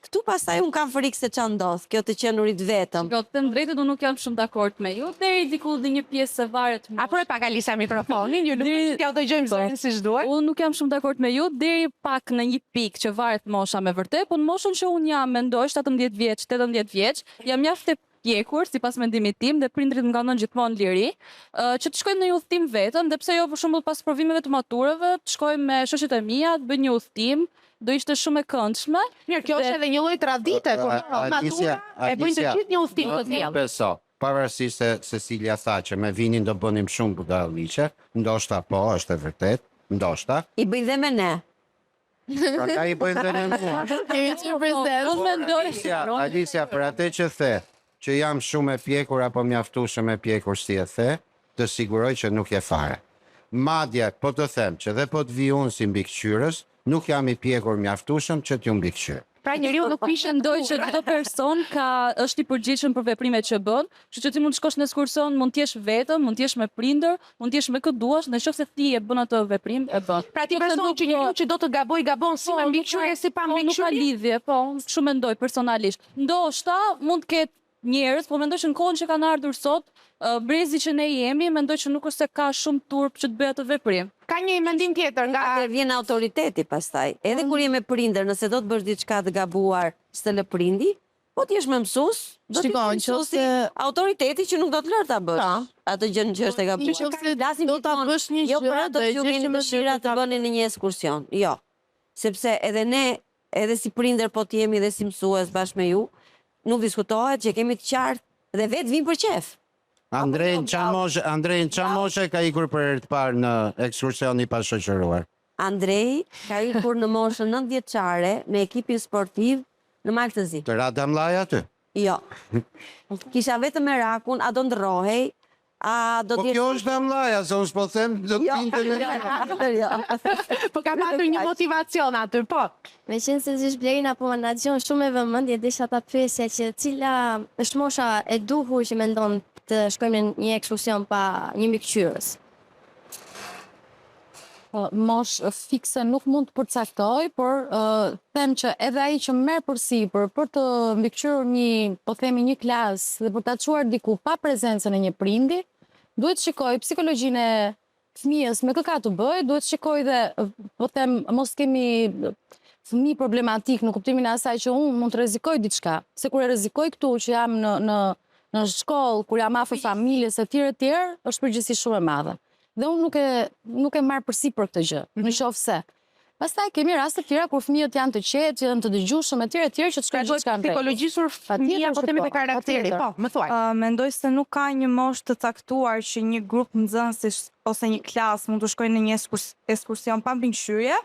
këtu pastaj unë kam frikë se ç'a ndodh, kjo të qenurit vetëm. Jo, të them drejtën, unë nuk jam shumë dakord me ju. Deri diku dhe një pjesë se varet. Apo e pak Alisa mikrofonin, ju nuk t'ja dëgjojmë zërin si ç'duhet. Unë nuk jam shumë dakord me ju, deri pak në një pikë që varet mosha me vërtet, po në moshën që unë jam, mendoj 17 vjeç, 18 vjeç, jam mjaft e pjekur, sipas mendimit tim, dhe prindrit më kanë dhënë gjithmonë liri, që të shkojmë në një udhëtim vetëm, dhe pse jo për shembull pas provimeve të maturave, të shkojmë me shoqet e mia, të bëjmë një udhëtim, do ishte shumë e këndshme. Mirë, kjo është edhe një lloj tradite, kur matura e bëjnë të gjithë një udhëtim të tillë. Beso, pavarësisht se Cecilia tha që me vinin do bënim shumë budalliqe, ndoshta po, është e vërtet, ndoshta. I bëjnë dhe me ne. Pra ka i bëjnë dhe ne. Alicia, për atë që the, që jam shumë e pjekur apo mjaftueshëm e pjekur si e the, të siguroj që nuk je fare. Madje, po të them që dhe po të vi unë si mbikëqyrës, nuk jam i pjekur mjaftueshëm që t'ju mbikëqyr. Pra njeriu nuk mendoj që çdo person është i përgjegjshëm për veprimet që bën, kështu që ti mund të shkosh në ekskursion, mund të jesh vetëm, mund të jesh me prindër, mund të jesh me kë duash, nëse ti e bën atë veprim, e bën. Pra ti beson që njeriu që do të gabon si me mbikëqyrje si pa mbikëqyrje? Nuk ka lidhje, po, kështu mendoj personalisht. Ndoshta mund të ketë njerëz, po mendoj që në kohën që kanë ardhur sot, brezi që ne jemi, mendoj që nuk është se ka shumë turp që të bëjë atë veprim. Ka një mendim tjetër nga vjen autoriteti pastaj. Edhe kur je me prindër, nëse do të bësh diçka të gabuar, s'të lë prindi, po ti je me mësues, do të mësuesi autoriteti që nuk do të lërë ta bësh. Atë gjë që është e gabuar. Do ta bësh një gjë, jo për ato që ju keni dëshira të bëni në një ekskursion. Jo. Sepse edhe ne, edhe si prindër po të jemi dhe si mësues bashkë me ju, nuk diskutohet që kemi të qartë dhe vetë vinë për qef. Andrejn, qa moshe ka ikur për herë të parë në ekskursion i pashoqëruar? Andrej ka ikur në moshën 9 vjeçare në ekipin sportiv në Maltëzi. Të Rada Mllaj aty? Jo. Kisha vetëm Merakun, a do ndrohej, a do po kjo është Mllaja, se unë s'po them, do të pinte në... Po ka patur një motivacion aty, po. Me qenë se zhvish Blerina po më ndacion shumë e vëmendje, desha ta pyesja që cila është mosha e duhur që mendon të shkojmë në një ekskursion pa një mbikëqyrës. Mosh fikse nuk mund të përcaktoj, por them që edhe ai që merr përsipër për të mbikëqyrur po themi një klasë dhe për ta çuar diku pa prezencën e një prindi, duhet shikoj psikologjinë e fëmijës me kë ka të bëjë, duhet shikoj dhe po them mos kemi fëmijë problematik në kuptimin e asaj që unë mund të rrezikoj diçka, se kur e rrezikoj këtu që jam në shkollë, kur jam afër familjes e tjerë, është përgjegjësi shumë e madhe. Dhe unë nuk e marr përsipër këtë gjë, në qoftë se. Pastaj kemi raste të tjera kur fëmijët janë të qetë, janë të dëgjueshëm etj që të shkojnë gjithçka në psikologjisur fëmia po themi te karakteri, po, më thuaj. Mendoj se nuk ka një moshë të caktuar që një grup nxënësish ose një klasë mund të shkojnë në një ekskursion pa mbikëqyrje,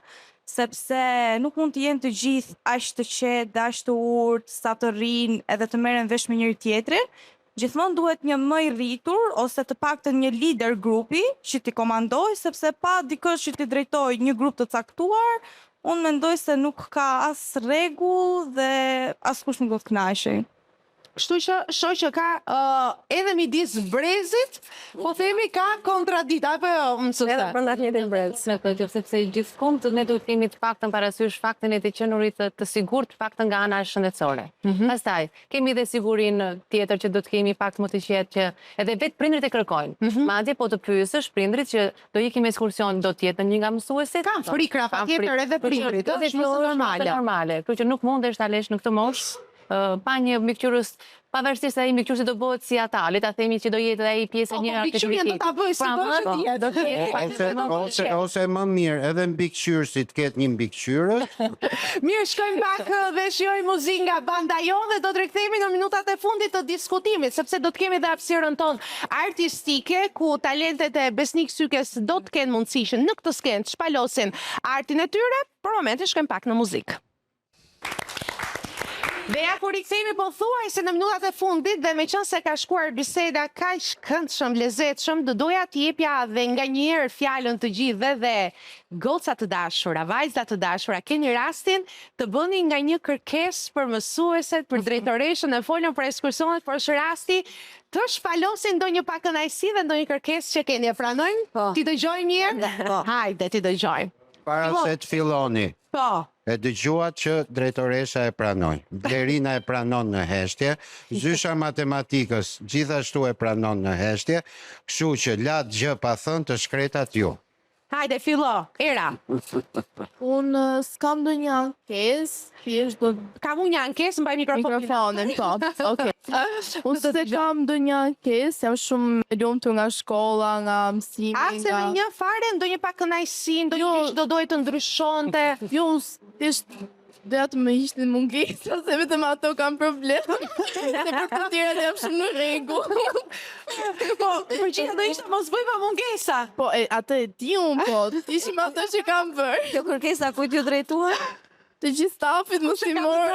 sepse nuk mund të jenë të gjithë aq të qetë, aq të urtë, sa të rrinë edhe të merren vesh me njëri tjetrin. Gjithmonë duhet një më i rritur ose të paktën një lider grupi që t'i komandoj, sepse pa dikush që t'i drejtoj një grup të caktuar, unë mendoj se nuk ka as rregull dhe askush nuk do të kënaqej. Kështu që shoh që ka edhe midis brezit, po themi ka kontradikta apo jo, mësuese. Edhe brenda një brez. Me këtë sepse gjithkohë ne duhet kemi të paktën parasysh faktin e të qenurit të sigurt, paktën nga ana shëndetësore. Pastaj kemi edhe sigurinë tjetër që do të kemi fakt më të qetë që edhe vetë prindrit e kërkojnë. Madje po të pyesësh prindrit që do ikim ekskursion do të jetë një nga mësuesit. Ka frikra patjetër edhe prindrit, është normale. Kështu që nuk mundesh ta lësh në këtë moshë. pa një mikqyrës, pavarësisht se ai mikqyrësi do bëhet si ata, le ta themi që do jetë ai pjesë e një mikqyrja do ta bëj si do të Ose më mirë, edhe mbikëqyrësi të ketë një mbikëqyrë. Mirë, shkojmë pak dhe shijojmë muzikë nga banda jonë dhe do të rikthehemi në minutat e fundit të diskutimit, sepse do të kemi dhe hapësirën tonë artistike, ku talentet e Besnik Sykes do të kenë mundësi që në këtë skenë të shpalosin artin e tyre. Për momentin shkojmë pak në muzikë. Dhe ja kur rikthehemi po thuaj se në minutat e fundit dhe me qënë se ka shkuar biseda kaq këndshëm, lezetshëm, do doja të jepja dhe nga njerë fjalën të gjithë dhe goca të dashura, vajza të dashura, keni rastin të bëni nga një kërkesë për mësueset, për drejtoreshën, e folën për ekskursionet, por është rasti të shpalosin ndonjë pak kënaqësi dhe ndonjë kërkesë që keni. E pranojmë? Ti dëgjojmë mirë? Hajde, ti dëgjojmë. Para se të filloni. Po. E dëgjuat që drejtoresha e pranoj. Blerina e pranon në heshtje, Zysha matematikës gjithashtu e pranon në heshtye, kështu që latë gjë pa thënë të shkretat ju. Hajde, fillo, Era. Unë s'kam do një ankesë, Kam unë një ankesë, mbaj mikrofonin. Po, okej. Unë se kam do një ankesë, jam shumë e lumtur nga shkolla, nga mësimi, A, se me një fare, ndonjë pak kënaqësi, ndonjë që do dojë të ndryshonte. Jo, doja të më ishte mungesa, se vetëm ato kam problem. Se për të tjera jam shumë në rregull. Po, për që do ishte mos bëj pa mungesa. Po, atë e di unë, po, ishim ato që kam bërë. Kjo kërkesa kujt ju drejtuar? Të gjithë stafit mësimor.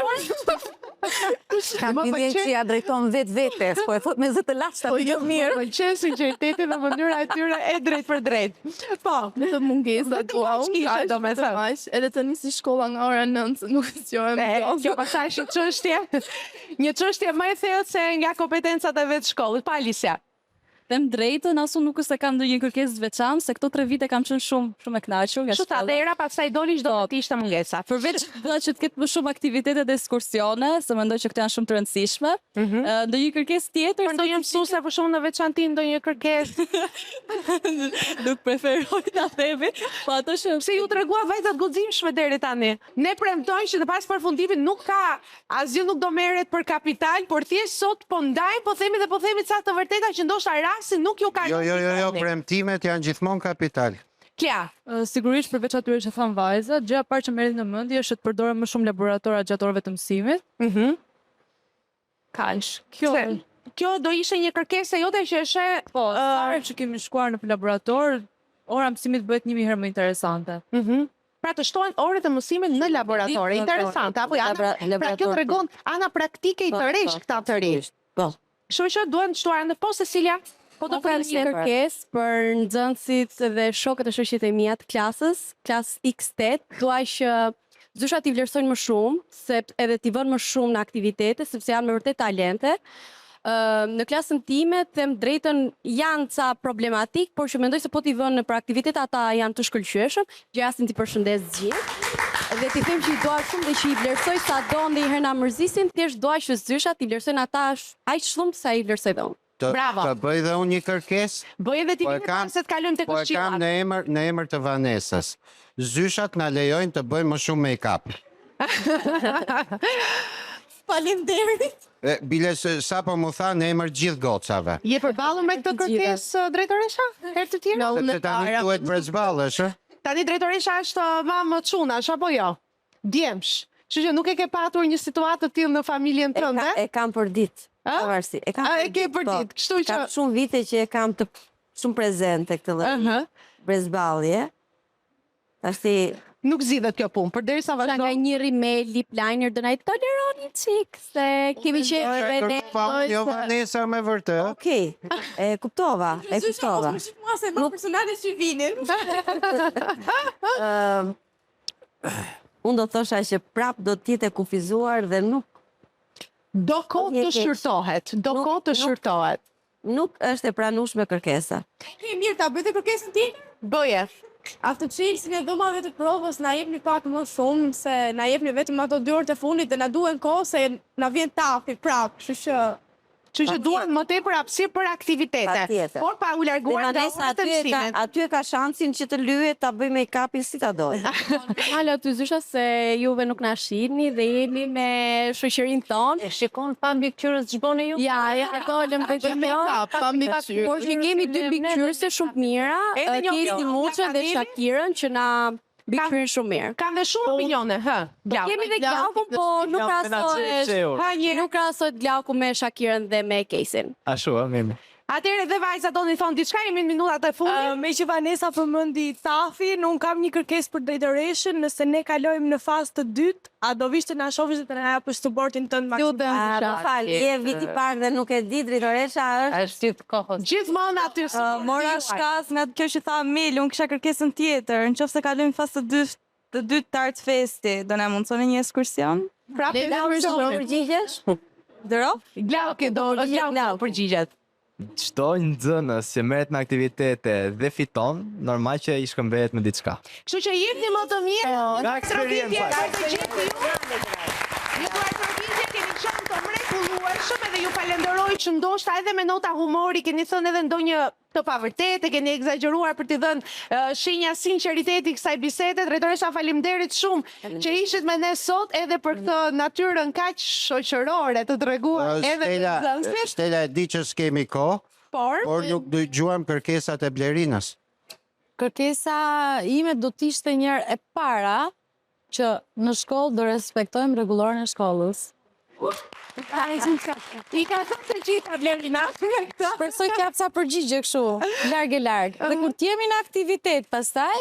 Kam vjen që ja drejton vetes, po e thot me zë të lashta. Po jo mirë, po që sinqeriteti dhe mënyra e tyre e drejt për drejt. Po, në të mungesa tua, unë do me thënë. Edhe të nisi shkolla nga ora 9, nuk zgjohem. Kjo pastaj është çështje. Një çështje më e thellë se nga kompetencat e vetë shkollës. Pa Alisja. Them drejtën, asu nuk është se kam ndonjë kërkesë të veçantë, se këto 3 vite kam qenë shumë e kënaqur nga shkolla. Kështu Era pastaj doli çdo të ishte mungesa. Përveç që të ketë më shumë aktivitete dhe ekskursione, se mendoj që këto janë shumë të rëndësishme. Ndonjë kërkesë tjetër, për ndonjë mësuese për shkak në veçanti ndonjë kërkesë. Nuk preferoj ta themi, po ato që pse ju tregua vajzat guximshme deri tani. Ne premtojmë që në pas përfundimit nuk ka asgjë, nuk do merret për kapital, por thjesht sot po ndajmë, po themi ca të vërteta që ndoshta si nuk ju ka... Jo, premtimet janë gjithmonë kapital. Kja? Sigurisht përveç atyre që thanë vajzat, gjëja parë që merret në mendje është të përdoren më shumë laboratora gjatë orëve të mësimit. Kaq. Kjo do ishte një kërkesë jote që është... Po, herë që kemi shkuar në laborator, ora mësimit bëhet 1000 herë më interesante. Pra të shtohen orët e mësimit në laboratore. Interesante, apo pra kjo tregon ana praktike i të rish këta të rish. Po. Kështu që duhen të shtuar në po, Cecilia? Po do kam një kërkesë për nxënësit dhe shokët e shoqjet e mia të klasës X8. Dua që Zysha t'i vlerësojnë më shumë, edhe t'i vënë më shumë në aktivitete, sepse janë me vërtet talente. Në klasën time, them drejtën, janë ca problematik, por që mendoj se po t'i vënë për aktivitete, ata janë të shkëlqyeshëm, gjastin t'i përshëndes gjithë. Dhe t'i them që i doa shumë dhe që i vlerësoj sa do ndonjëherë na mërzisin, thjesht doa që Zysha t'i vlerësojnë ata aq shumë sa i vlerësoj dhe unë. Bravo. Të bëj dhe unë një kërkesë. Bëj edhe ti një se të kalojmë tek këshillat. Po e kam në emër të Vanesës. Zyshat na lejojnë të bëjmë më shumë make-up. Faleminderit. Bile sa po mu tha në emër gjithë gocave. Je përballur me këtë kërkesë, drejtoresha? Herë të tjera? Sepse tani duhet brezballësh, Tani drejtoresha është mamë çunash apo jo? Djemsh. Kështu që nuk e ke patur një situatë të tillë në familjen tënde? E kam për ditë. Pavarësi. E ke për ditë. Kështu që kam shumë vite që e kam të shumë prezente këtë lloj brezballje. Tashti nuk zgjidhet kjo punë, përderisa vazhdon. Nga një rimel, lip liner, do na i toleroni çik, se kemi qenë ne. Jo, Vanesa me vërtet. Okej. E kuptova. Mos e më personale që vinin. Unë do thosha që prap do t'jetë e kufizuar dhe nuk... Do kohë të shqyrtohet, Nuk është e pranueshme kërkesa. Mirë, ta bëjtë kërkesën ti? Bëje. Aftë çelësin e dhomave të provës na jepni pak më shumë, se na jepni vetëm ato 2 orë të fundit dhe na duhen kohë se na vjen tafi prap, kështu që... Kështu që duan më tepër hapësirë për aktivitete. Patjetër. Por pa u larguar nga orët e mësimit. Aty e ka shansin që të lyhet ta bëj make-upin si ta doj. Hala të zysha se juve nuk na shihni dhe jeni me shoqërinë tonë. E shikon pa mbikëqyrës ç'boni ju? Ja, dolëm veç make-up, pa mbikëqyrë. Por që kemi dy mbikëqyrëse shumë të mira, Keti Muçën dhe Shakirën që na mbikëqyrin shumë mirë. Kanë dhe shumë opinione, hë. Kemi dhe Glaukun, po nuk krahasohet Glauku me Shakirën dhe me Kesin. Ashtu, mirë. Atëherë dhe vajza doni thonë diçka, jemi në minutat e fundit. Me që Vanessa përmendi Tafin, unë kam një kërkesë për drejtoreshën, nëse ne kalojmë në fazë të dytë, a do vishte na shohësh dhe të na japësh suportin tënd maksimal. Fal, je viti parë dhe nuk e di drejtoresha është gjithë kohës. Gjithmonë aty. Mora shkas nga kjo që tha Amel, unë kisha kërkesën tjetër, nëse kalojmë fazë të dytë të art festi, do na mundsoni një ekskursion? Prapë do përgjigjesh? Dëro? Glauku do përgjigjet. Çdo nxënës që merret me aktivitete dhe fiton, normal që i shkëmbehet me diçka. Kështu që jepni më të mirë. Nga eksperjenca. Ju duaj përgjigje, keni qenë të mrekullueshëm edhe ju falenderoj që ndoshta edhe me nota humori keni thënë edhe ndonjë të pavërtetë, keni egzageruar për t'i dhënë shenja sinqeriteti kësaj bisede. Drejtoresha, faleminderit shumë që ishit me ne sot edhe për këtë natyrën kaq shoqërore të treguar edhe nxënësit. Stela, e di që s'kemi kohë, por nuk dëgjuam kërkesat e Blerinës. Kërkesa ime do t'ishte njërë e para që në shkollë do respektojmë rregullorin e shkollës. I ka thënë të gjitha Blerina. Shpresoj të jap ca përgjigje kështu, larg e larg. Dhe kur t'jemi në aktivitet, pastaj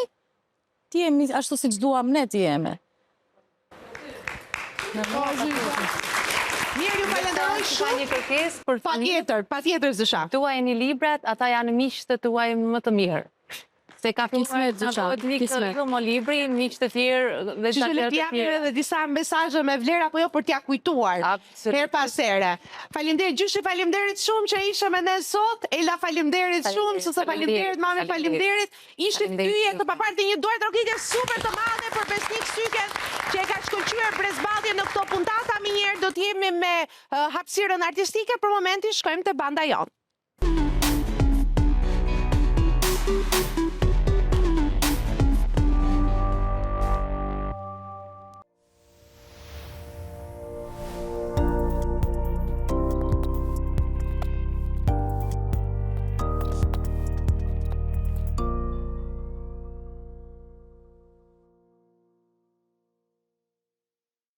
t'jemi ashtu siç duam ne t'jemi. Mirë, ju falenderoj shumë. Një kërkesë për patjetër Zysha. Tuajini librat, ata janë miqtë të tuaj më të mirë. Se ka filluar të më libri, miqtë të tjerë dhe që le t'japin edhe disa mesazhe me vlerë apo jo për t'ja kujtuar her pas here. Faleminderit Gjyshi, faleminderit shumë që ishe me ne sot. Ela, faleminderit shumë, Susa, faleminderit, Mame, faleminderit. Ishit hyje të paparti një duar trokitje super të madhe për Besnik Syken që e ka shkëlqyer Brezballje në këto puntata. Më njëherë do t'jemi me hapësirën artistike. Për momentin shkojmë te banda jon.